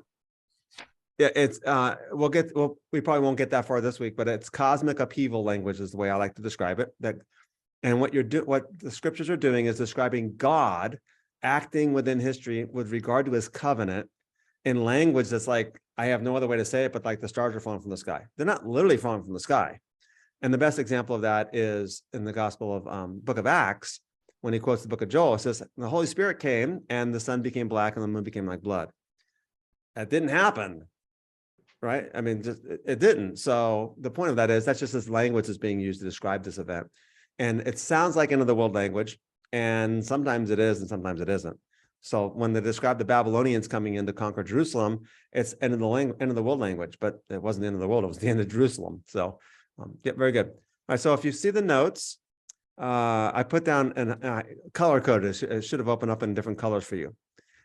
Yeah, it's we probably won't get that far this week, but it's cosmic upheaval language is the way I like to describe it. And what the scriptures are doing is describing God acting within history with regard to his covenant in language that's like, I have no other way to say it, but like the stars are falling from the sky. They're not literally falling from the sky. And the best example of that is in the Gospel of Book of Acts, when he quotes the book of Joel. It says, the Holy Spirit came and the sun became black and the moon became like blood. That didn't happen, right? I mean, it didn't. So the point of that is that's just this language is being used to describe this event. And it sounds like end of the world language, and sometimes it is and sometimes it isn't. So when they describe the Babylonians coming in to conquer Jerusalem, it's end of the world language, but it wasn't the end of the world, it was the end of Jerusalem. So yeah, very good. All right, so if you see the notes, I put down and color coded. It should have opened up in different colors for you.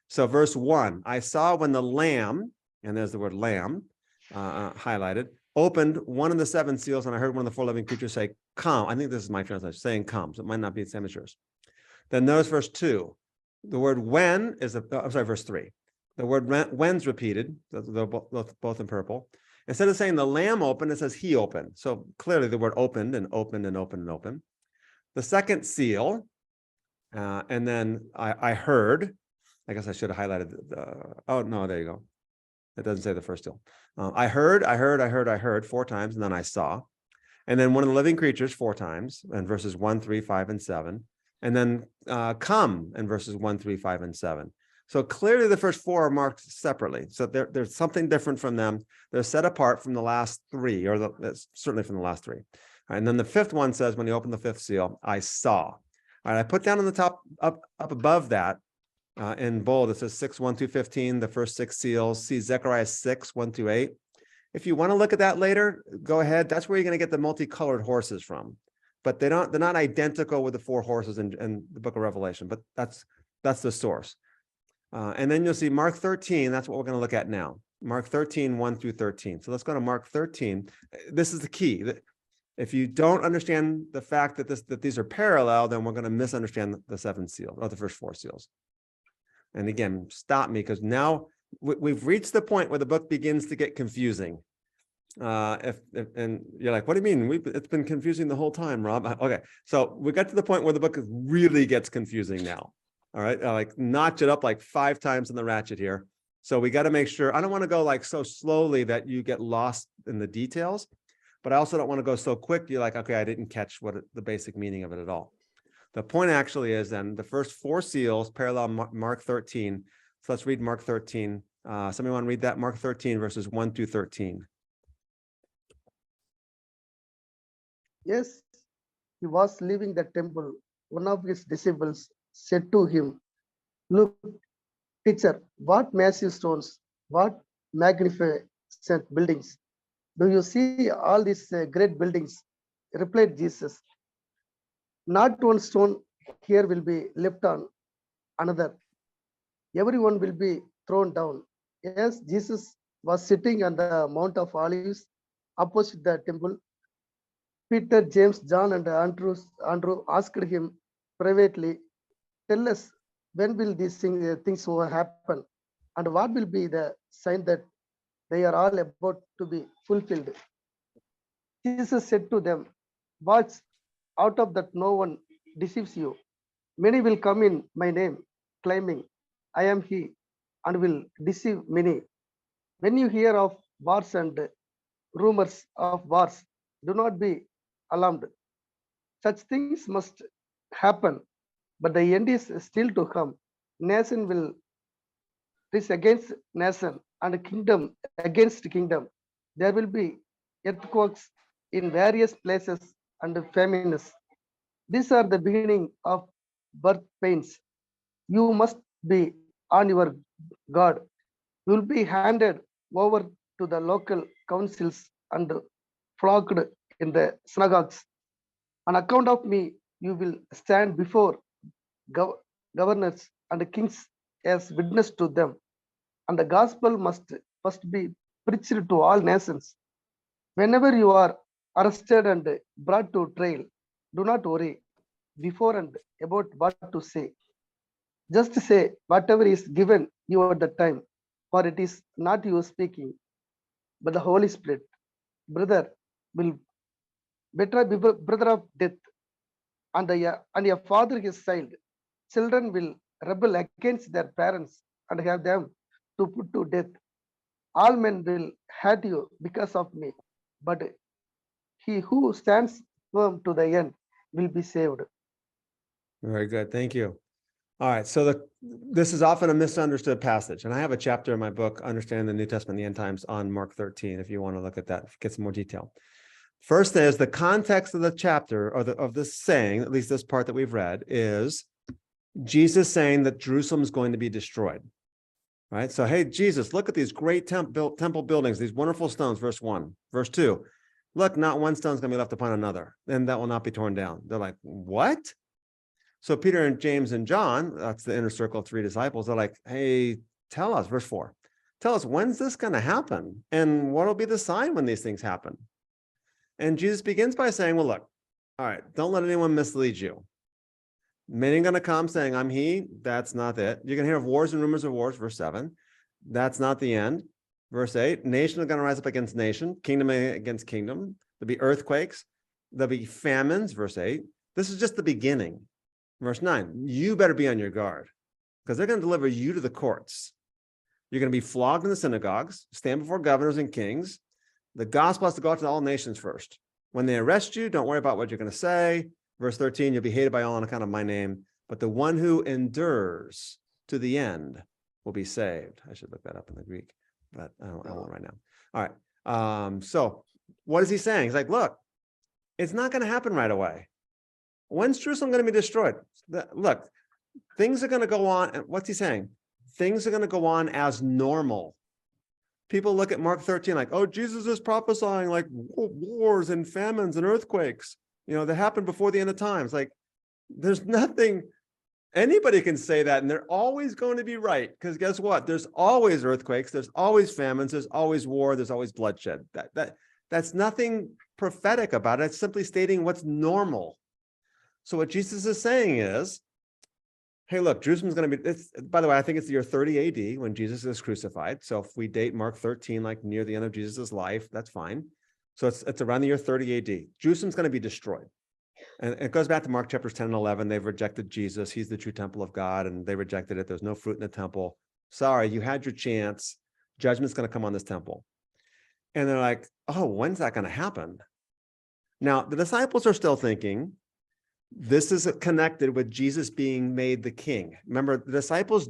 So verse 1, I saw when the Lamb, and there's the word Lamb highlighted, opened one of the 7 seals, and I heard one of the 4 living creatures say, "Come." I think this is my translation, saying "come." So it might not be the same as yours. Then notice verse 2. The word "when" is verse 3. The word "when's" repeated. They're both in purple. Instead of saying the Lamb opened, it says he opened. So clearly the word opened and opened and opened and opened. The second seal, and then I heard. I guess I should have highlighted oh no, there you go. It doesn't say the first seal. I heard 4 times, and then I saw. And then one of the living creatures 4 times, in verses 1, 3, 5, and 7. And then come in verses 1, 3, 5, and 7. So clearly the first four are marked separately. So there's something different from them. They're set apart from the last three, or certainly from the last three. And then the fifth one says, when you open the fifth seal, I saw. All right, I put down on the top, up above that, in bold, it says 6:1-15, the first six seals. See Zechariah 6:1-8. If you want to look at that later, go ahead. That's where you're going to get the multicolored horses from. But they're not identical with the four horses in the book of Revelation, but that's the source. And then you'll see Mark 13. That's what we're going to look at now. Mark 13, 1-13. So let's go to Mark 13. This is the key. If you don't understand the fact that these are parallel, then we're going to misunderstand the seven seals, or the first four seals. And again, stop me, because now we've reached the point where the book begins to get confusing. And you're like, what do you mean? It's been confusing the whole time, Rob. Okay, so we got to the point where the book really gets confusing now. All right, like notch it up like 5 times in the ratchet here. So we got to make sure. I don't want to go like so slowly that you get lost in the details, but I also don't want to go so quick you're like, okay, I didn't catch the basic meaning of it at all. The point actually is then the first four seals parallel Mark 13. So let's read Mark 13. Somebody want to read that? Mark 13 verses 1-13. Yes, he was leaving the temple. One of his disciples said to him, "Look, teacher, what massive stones, what magnificent buildings. Do you see all these great buildings?" Replied Jesus, "Not one stone here will be left on another. Everyone will be thrown down." Yes, Jesus was sitting on the Mount of Olives opposite the temple. Peter, James, John, and Andrew asked him privately, "Tell us, when will these things will happen? And what will be the sign that they are all about to be fulfilled?" Jesus said to them, "Watch out of that no one deceives you. Many will come in my name, claiming, 'I am he,' and will deceive many. When you hear of wars and rumors of wars, do not be alarmed. Such things must happen, but the end is still to come. Nation will rise against nation, and kingdom against kingdom. There will be earthquakes in various places and famines. These are the beginning of birth pains. You must be on your guard. You will be handed over to the local councils and flogged in the synagogues. On account of me, you will stand before governors and kings as witness to them. And the gospel must first be preached to all nations. Whenever you are arrested and brought to trial, do not worry before and about what to say. Just say whatever is given you at the time, for it is not you speaking, but the Holy Spirit. Brother will betray brother of death, and your father his child. Children will rebel against their parents and have them to put to death. All men will hate you because of me, but he who stands firm to the end will be saved." Very good. Thank you. All right. So this is often a misunderstood passage. And I have a chapter in my book, Understanding the New Testament and the End Times, on Mark 13, if you want to look at that, get some more detail. First is the context of the chapter, or of this saying, at least this part that we've read, is Jesus saying that Jerusalem is going to be destroyed. Right? So, hey, Jesus, look at these great temple buildings, these wonderful stones, verse 1. Verse 2, look, not one stone is going to be left upon another, and that will not be torn down. They're like, what? So Peter and James and John, that's the inner circle of 3 disciples, they're like, hey, tell us, verse 4, tell us, when's this going to happen? And what will be the sign when these things happen? And Jesus begins by saying, well, look, all right, don't let anyone mislead you. Many are going to come saying, I'm he. That's not it. You're going to hear of wars and rumors of wars, verse 7. That's not the end. Verse 8, nation is going to rise up against nation, kingdom against kingdom. There'll be earthquakes. There'll be famines, verse 8. This is just the beginning. Verse 9, you better be on your guard, because they're going to deliver you to the courts. You're going to be flogged in the synagogues, stand before governors and kings. The gospel has to go out to all nations first. When they arrest you, don't worry about what you're going to say. Verse 13, you'll be hated by all on account of my name, but the one who endures to the end will be saved. I should look that up in the Greek, but I won't right now. All right. So what is he saying? He's like, look, it's not going to happen right away. When's Jerusalem going to be destroyed? Look, things are going to go on. And what's he saying? Things are going to go on as normal. People look at Mark 13 like, oh, Jesus is prophesying like wars and famines and earthquakes, that happened before the end of times. Like, there's nothing, anybody can say that, and they're always going to be right. Because guess what? There's always earthquakes, there's always famines, there's always war, there's always bloodshed. That's nothing prophetic about it. It's simply stating what's normal. So what Jesus is saying is, hey, look, Jerusalem's going to be, by the way, I think it's the year 30 AD when Jesus is crucified. So if we date Mark 13, like near the end of Jesus's life, that's fine. So it's around the year 30 AD. Jerusalem's going to be destroyed. And it goes back to Mark chapters 10 and 11. They've rejected Jesus. He's the true temple of God, and they rejected it. There's no fruit in the temple. Sorry, you had your chance. Judgment's going to come on this temple. And they're like, oh, when's that going to happen? Now, the disciples are still thinking, this is connected with Jesus being made the king. Remember, the disciples,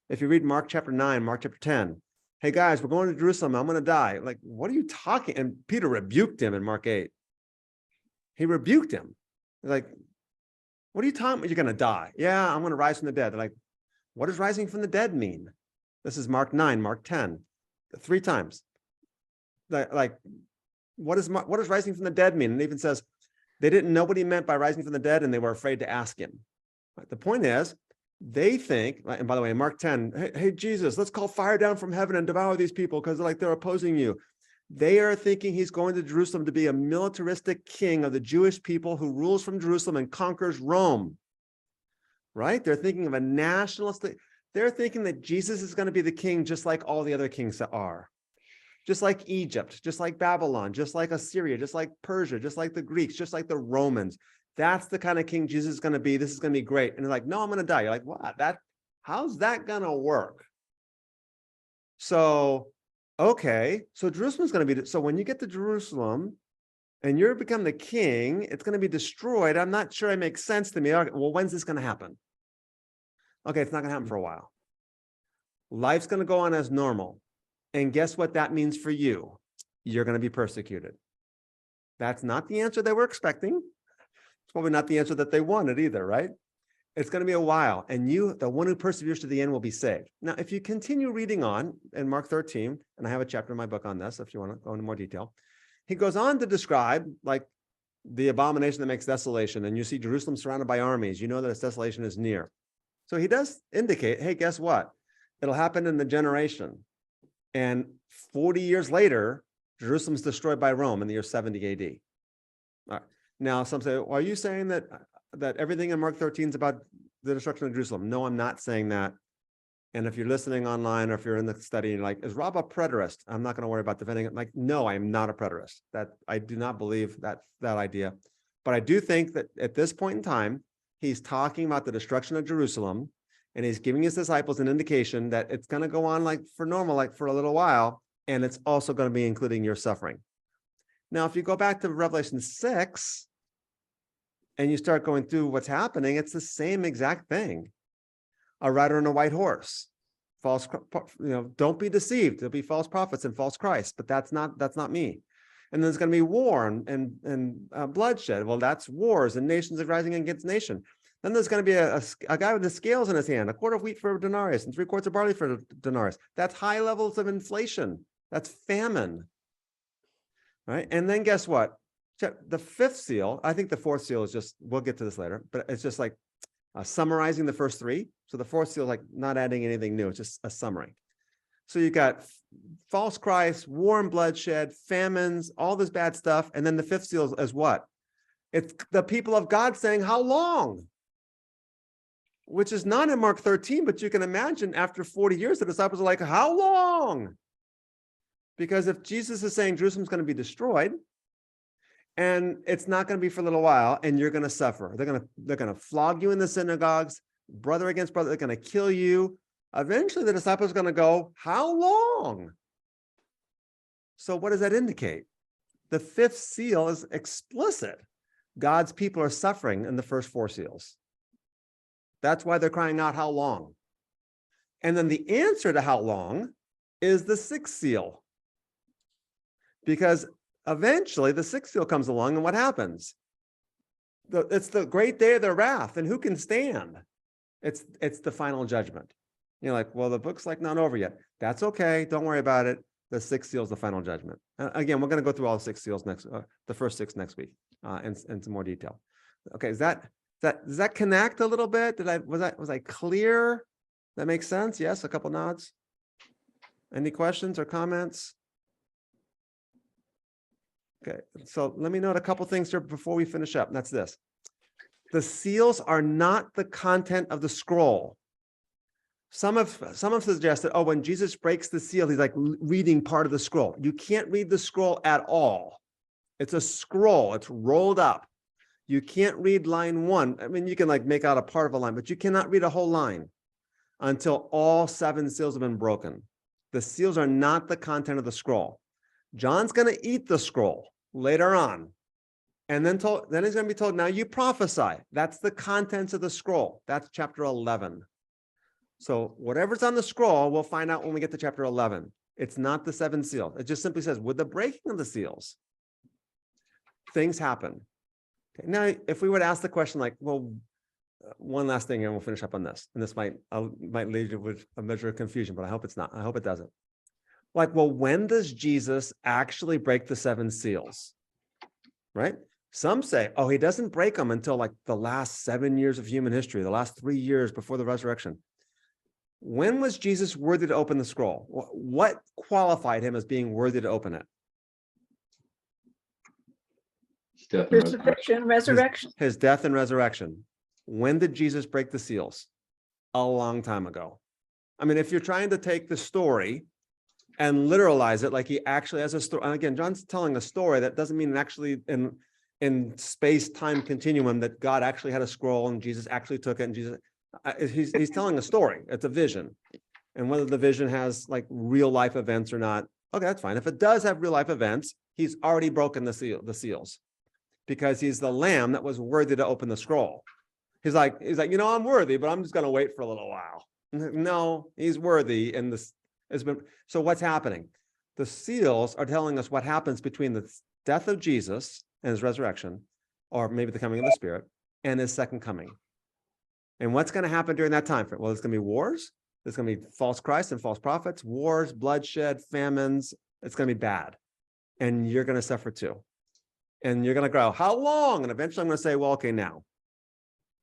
if you read Mark chapter 9, Mark chapter 10, hey guys, we're going to Jerusalem. I'm going to die. Like, what are you talking? And Peter rebuked him in Mark 8. He rebuked him. He's like, what are you talking about? You're going to die. Yeah, I'm going to rise from the dead. They're like, what does rising from the dead mean? This is Mark 9, Mark 10, 3 times. Like, what does rising from the dead mean? And it even says, they didn't know what he meant by rising from the dead, and they were afraid to ask him. The point is, they think, and by the way, in Mark 10, hey, Jesus, let's call fire down from heaven and devour these people because they're opposing you. They are thinking he's going to Jerusalem to be a militaristic king of the Jewish people who rules from Jerusalem and conquers Rome, right? They're thinking of a nationalistic, they're thinking that Jesus is going to be the king just like all the other kings that are. Just like Egypt, just like Babylon, just like Assyria, just like Persia, just like the Greeks, just like the Romans. That's the kind of king Jesus is going to be. This is going to be great. And they're like, no, I'm going to die. You're like, what? How's that going to work? So, okay. So Jerusalem's going to be, so when you get to Jerusalem and you're become the king, it's going to be destroyed. I'm not sure it makes sense to me. Okay, well, when's this going to happen? Okay, it's not going to happen for a while. Life's going to go on as normal. And guess what that means for you? You're going to be persecuted. That's not the answer they were expecting. It's probably not the answer that they wanted either, right? It's going to be a while. And you, the one who perseveres to the end, will be saved. Now, if you continue reading on in Mark 13, and I have a chapter in my book on this, if you want to go into more detail, he goes on to describe like the abomination that makes desolation. And you see Jerusalem surrounded by armies. You know that its desolation is near. So he does indicate, hey, guess what? It'll happen in the generation. And 40 years later, Jerusalem's destroyed by Rome in the year 70 AD. All right. Now, some say, well, are you saying that everything in Mark 13 is about the destruction of Jerusalem? No, I'm not saying that. And if you're listening online or if you're in the study, you're like, is Rob a preterist? I'm not going to worry about defending it. Like, no, I am not a preterist. That I do not believe that idea. But I do think that at this point in time, he's talking about the destruction of Jerusalem. And he's giving his disciples an indication that it's going to go on like for normal, like for a little while. And it's also going to be including your suffering. Now, if you go back to Revelation 6 and you start going through what's happening, it's the same exact thing. A rider on a white horse, false, don't be deceived. There'll be false prophets and false Christ, but that's not me. And there's going to be war and bloodshed. Well, that's wars and nations are rising against nation. Then there's going to be a guy with the scales in his hand, a quart of wheat for a denarius and 3 quarts of barley for a denarius. That's high levels of inflation. That's famine. Right. And then guess what? The 5th seal, I think the 4th seal is just, we'll get to this later, but it's just like summarizing the first 3. So the 4th seal is like not adding anything new. It's just a summary. So you got false Christ, war and bloodshed, famines, all this bad stuff. And then the 5th seal is what? It's the people of God saying, how long? Which is not in Mark 13, but you can imagine after 40 years, the disciples are like, how long? Because if Jesus is saying Jerusalem's going to be destroyed, and it's not going to be for a little while, and you're going to suffer. They're going to flog you in the synagogues, brother against brother, they're going to kill you. Eventually the disciples are going to go, how long? So what does that indicate? The 5th seal is explicit. God's people are suffering in the first 4 seals. That's why they're crying out, how long? And then the answer to how long is the sixth seal. Because eventually the sixth seal comes along, and what happens? It's the great day of their wrath, and who can stand? It's the final judgment. You're like, well, the book's like not over yet. That's okay. Don't worry about it. The sixth seal is the final judgment. Again, we're going to go through all the six seals the first six next week, in some more detail. Okay, does that connect a little bit? Was I clear? That makes sense? Yes, a couple nods. Any questions or comments? Okay, so let me note a couple things here before we finish up, and that's this. The seals are not the content of the scroll. Some have suggested, oh, when Jesus breaks the seal, he's like reading part of the scroll. You can't read the scroll at all. It's a scroll, it's rolled up. You can't read line 1. I mean, you can like make out a part of a line, but you cannot read a whole line until all 7 seals have been broken. The seals are not the content of the scroll. John's going to eat the scroll later on. And then he's going to be told, now you prophesy. That's the contents of the scroll. That's chapter 11. So whatever's on the scroll, we'll find out when we get to chapter 11. It's not the 7 seals. It just simply says, with the breaking of the seals, things happen. Okay. Now, if we would ask the question like, well, one last thing, and we'll finish up on this. And this might lead you with a measure of confusion, but I hope it's not. I hope it doesn't. Like, well, when does Jesus actually break the 7 seals? Right? Some say, oh, he doesn't break them until like the last 7 years of human history, the last 3 years before the resurrection. When was Jesus worthy to open the scroll? What qualified him as being worthy to open it? Death and resurrection. Crucifixion, resurrection. His death and resurrection. When did Jesus break the seals? A long time ago. I mean, if you're trying to take the story and literalize it like he actually has a story, and again, John's telling a story that doesn't mean actually in space-time continuum that God actually had a scroll and Jesus actually took it, and Jesus, he's telling a story. It's a vision. And whether the vision has like real life events or not, okay, that's fine. If it does have real life events, he's already broken the seals because he's the lamb that was worthy to open the scroll. He's like, you know, I'm worthy, but I'm just going to wait for a little while. No, he's worthy. And this has been, so what's happening? The seals are telling us what happens between the death of Jesus and his resurrection, or maybe the coming of the Spirit, and his second coming. And what's going to happen during that time frame? Well, there's going to be wars. There's going to be false Christs and false prophets, wars, bloodshed, famines. It's going to be bad. And you're going to suffer too. And you're going to grow, how long? And eventually I'm going to say, well, okay, now.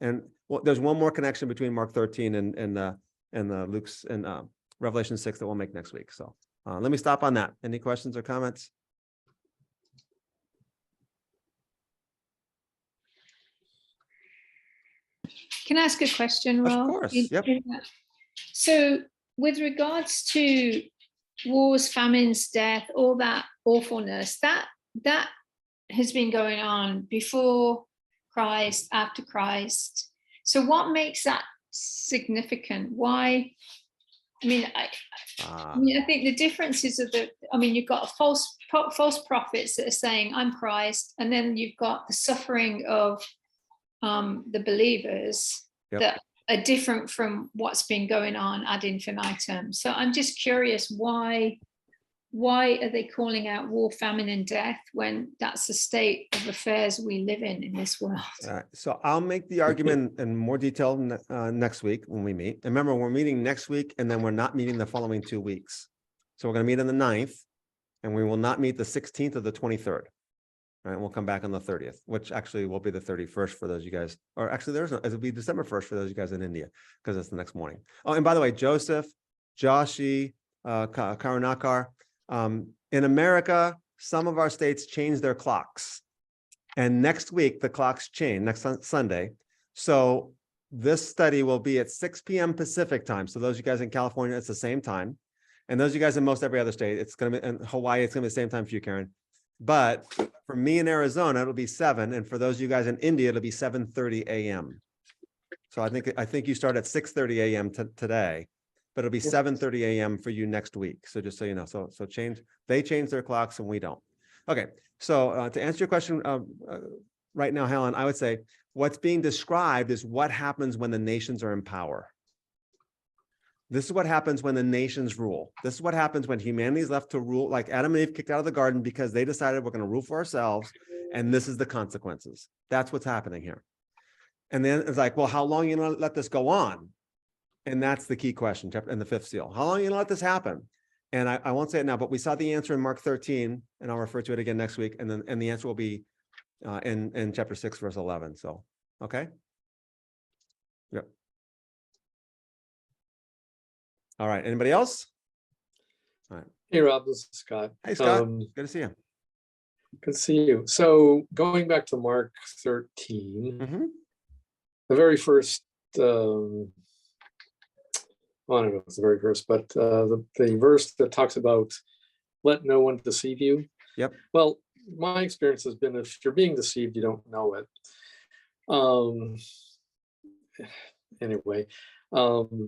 And well, there's one more connection between Mark 13 and Luke's and Revelation 6 that we'll make next week. So let me stop on that. Any questions or comments? Can I ask a question, Of Rob? course, yep. So with regards to wars, famines, death, all that awfulness, that has been going on before Christ, after Christ. So what makes that significant? Why? I mean, I think the differences of you've got false prophets that are saying, I'm Christ, and then you've got the suffering of the believers that are different from what's been going on ad infinitum. So I'm just curious, why are they calling out war, famine, and death when that's the state of affairs we live in this world? All right, so I'll make the argument in more detail next week when we meet. And remember, we're meeting next week, and then we're not meeting the following 2 weeks. So we're going to meet on the 9th, and we will not meet the 16th or the 23rd. All right, we'll come back on the 30th, which actually will be the 31st for those of you guys, or actually it'll be December 1st for those of you guys in India, because it's the next morning. Oh, and by the way, Joseph, Joshi, Karunakar, in America, some of our states change their clocks. And next week, the clocks change, next Sunday. So this study will be at 6 p.m. Pacific time. So those of you guys in California, it's the same time. And those of you guys in most every other state, it's going to be in Hawaii, it's going to be the same time for you, Karen. But for me in Arizona, it'll be 7. And for those of you guys in India, it'll be 7:30 a.m. So I think you start at 6:30 a.m. today, but it'll be 7:30 a.m. for you next week. So just so you know, so they change their clocks and we don't. Okay, so to answer your question right now, Helen, I would say what's being described is what happens when the nations are in power. This is what happens when the nations rule. This is what happens when humanity is left to rule, like Adam and Eve kicked out of the garden because they decided we're going to rule for ourselves. And this is the consequences. That's what's happening here. And then it's like, well, how long are you going to let this go on? And that's the key question in the 5th seal. How long are you going to let this happen? And I won't say it now, but we saw the answer in Mark 13, and I'll refer to it again next week. And then the answer will be in chapter 6, verse 11. So, okay. Yep. All right. Anybody else? Hey, Rob, this is Scott. Hey, Scott. Good to see you. Good to see you. So going back to Mark 13, Mhm. the very first, well, I don't know if it's the very first, but the verse that talks about let no one deceive you. Yep. Well, my experience has been if you're being deceived, you don't know it. Anyway,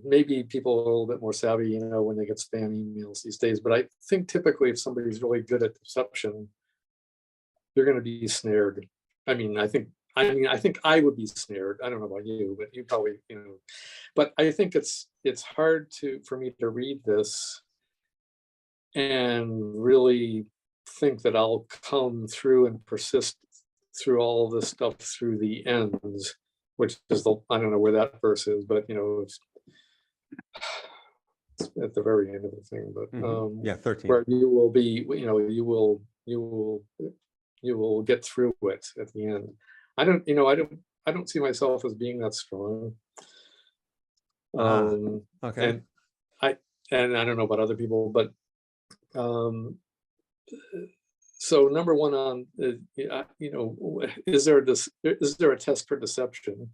maybe people are a little bit more savvy, you know, when they get spam emails these days. But I think typically if somebody's really good at deception, you're going to be snared. I think I would be snared. I don't know about you, but you probably, you know. But I think it's hard for me to read this and really think that I'll come through and persist through all of this stuff through the ends, which is I don't know where that verse is, but you know, it's at the very end of the thing. But Yeah, 13. where you will be, you know, you will get through it at the end. I don't see myself as being that strong. Okay. And I don't know about other people, but so number one on you know, is there a test for deception?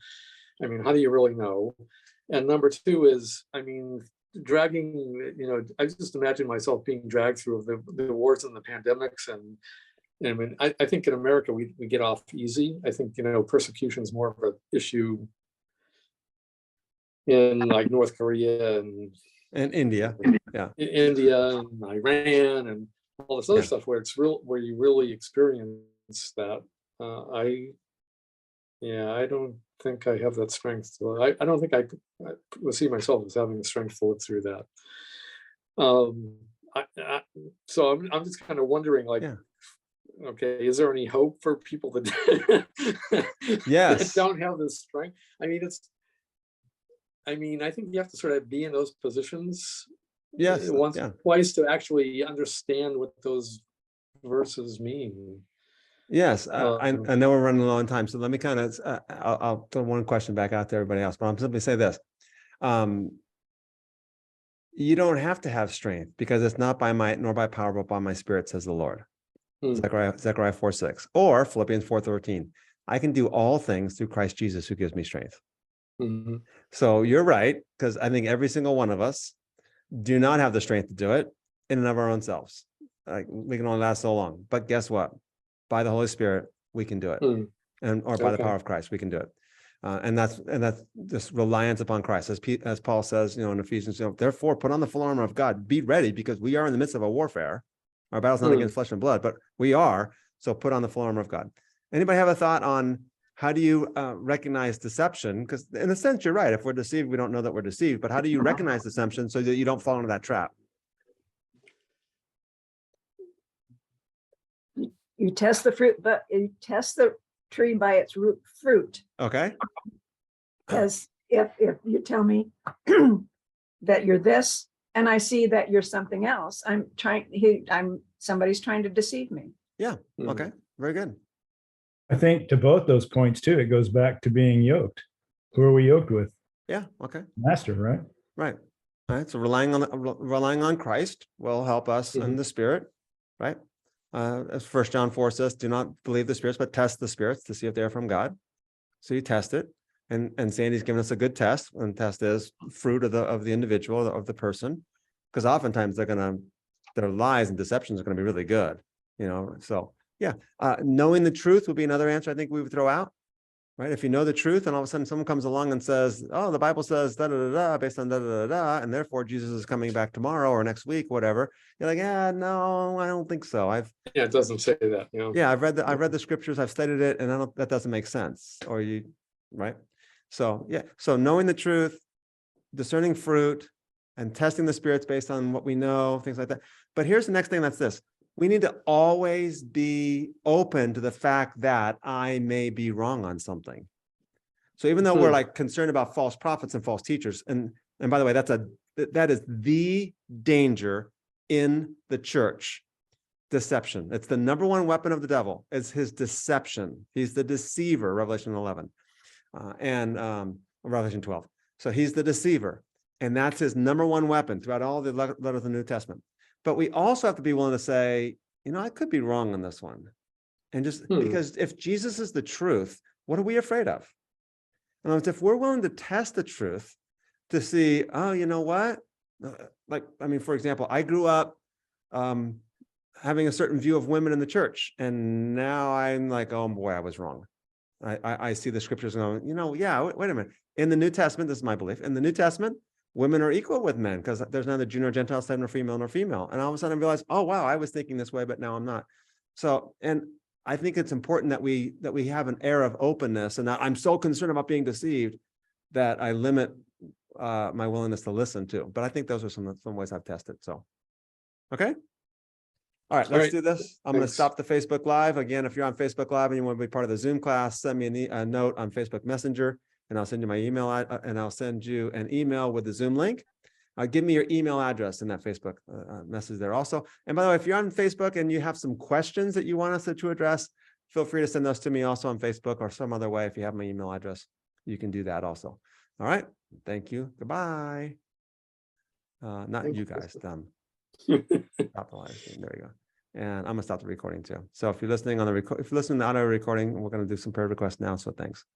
I mean, how do you really know? And number two is, I mean, dragging, you know, I just imagine myself being dragged through the wars and the pandemics, and I mean, I think in America we get off easy. I think, you know, persecution is more of an issue in like North Korea and India. Yeah. India and Iran and all this other stuff where you really experience that. I don't think I have that strength. I don't think I would see myself as having the strength to live through that. So I'm just kind of wondering, like, okay, is there any hope for people that that don't have this strength? I mean, I think you have to sort of be in those positions once or twice to actually understand what those verses mean. Yes, I know we're running low on time, so let me kind of, I'll throw one question back out to everybody else, but I'm simply say this. You don't have to have strength because it's not by might nor by power, but by my spirit, says the Lord. Zechariah 4:6 or Philippians 4:13. I can do all things through Christ Jesus who gives me strength. So you're right, because I think every single one of us do not have the strength to do it in and of our own selves. Like, we can only last so long. But guess what? By the Holy Spirit, we can do it, or by the power of Christ, we can do it. And that's this reliance upon Christ, as Paul says, you know, in Ephesians. You know, therefore, put on the full armor of God. Be ready, because we are in the midst of a warfare. Our battle's not against flesh and blood, but we are. So put on the full armor of God. Anybody have a thought on how do you recognize deception? Because in a sense, you're right. If we're deceived, we don't know that we're deceived. But how do you recognize deception so that you don't fall into that trap? You test the fruit, but you test the tree by its fruit. Okay. Because if you tell me that you're this, and I see that you're something else, somebody's trying to deceive me. Yeah. Okay. Very good. I think to both those points too, it goes back to being yoked. Who are we yoked with? Yeah. Okay. Master, right? Right. All right. So relying on Christ will help us in the Spirit, right? As 1 John 4 says, do not believe the spirits, but test the spirits to see if they're from God. So you test it. And Sandy's given us a good test, and test is fruit of the individual, of the person, because oftentimes their lies and deceptions are going to be really good, you know. So yeah, knowing the truth would be another answer I think we would throw out, right? If you know the truth, and all of a sudden someone comes along and says, "Oh, the Bible says da da da da based on da da da da, and therefore Jesus is coming back tomorrow or next week, whatever," you're like, "Yeah, no, I don't think so." It doesn't say that, you know. Yeah, I've read the scriptures, I've studied it, and that doesn't make sense. Or right? So yeah, so knowing the truth, discerning fruit, and testing the spirits based on what we know, things like that. But here's the next thing, that's this. We need to always be open to the fact that I may be wrong on something. So even though we're like concerned about false prophets and false teachers, and by the way, that is the danger in the church. Deception. It's the number one weapon of the devil, is his deception. He's the deceiver, Revelation 11 and Revelation 12. So he's the deceiver, and that's his number one weapon throughout all the letters of the New Testament. But we also have to be willing to say, I could be wrong on this one. And just because if Jesus is the truth, what are we afraid of? In other words, if we're willing to test the truth to see, oh, you know what? For example, I grew up having a certain view of women in the church. And now I'm like, oh boy, I was wrong. I see the scriptures going, yeah, wait a minute. In the New Testament, this is my belief. In the New Testament, women are equal with men because there's neither Jew nor Gentile, slave nor female. And all of a sudden I realized, oh, wow, I was thinking this way, but now I'm not. So, and I think it's important that we have an air of openness, and I'm so concerned about being deceived that I limit my willingness to listen to. But I think those are some ways I've tested. So, okay. All right, let's do this. I'm going to stop the Facebook Live. Again, if you're on Facebook Live and you want to be part of the Zoom class, send me a note on Facebook Messenger, and I'll send you my email, and I'll send you an email with the Zoom link. Give me your email address in that Facebook message there also. And by the way, if you're on Facebook and you have some questions that you want us to address, feel free to send those to me also on Facebook or some other way. If you have my email address, you can do that also. All right. Thank you. Goodbye. Not you guys, them. Stop the live stream. There we go. And I'm gonna stop the recording too. So if you're listening on the if you're listening to the audio recording, we're gonna do some prayer requests now. So thanks.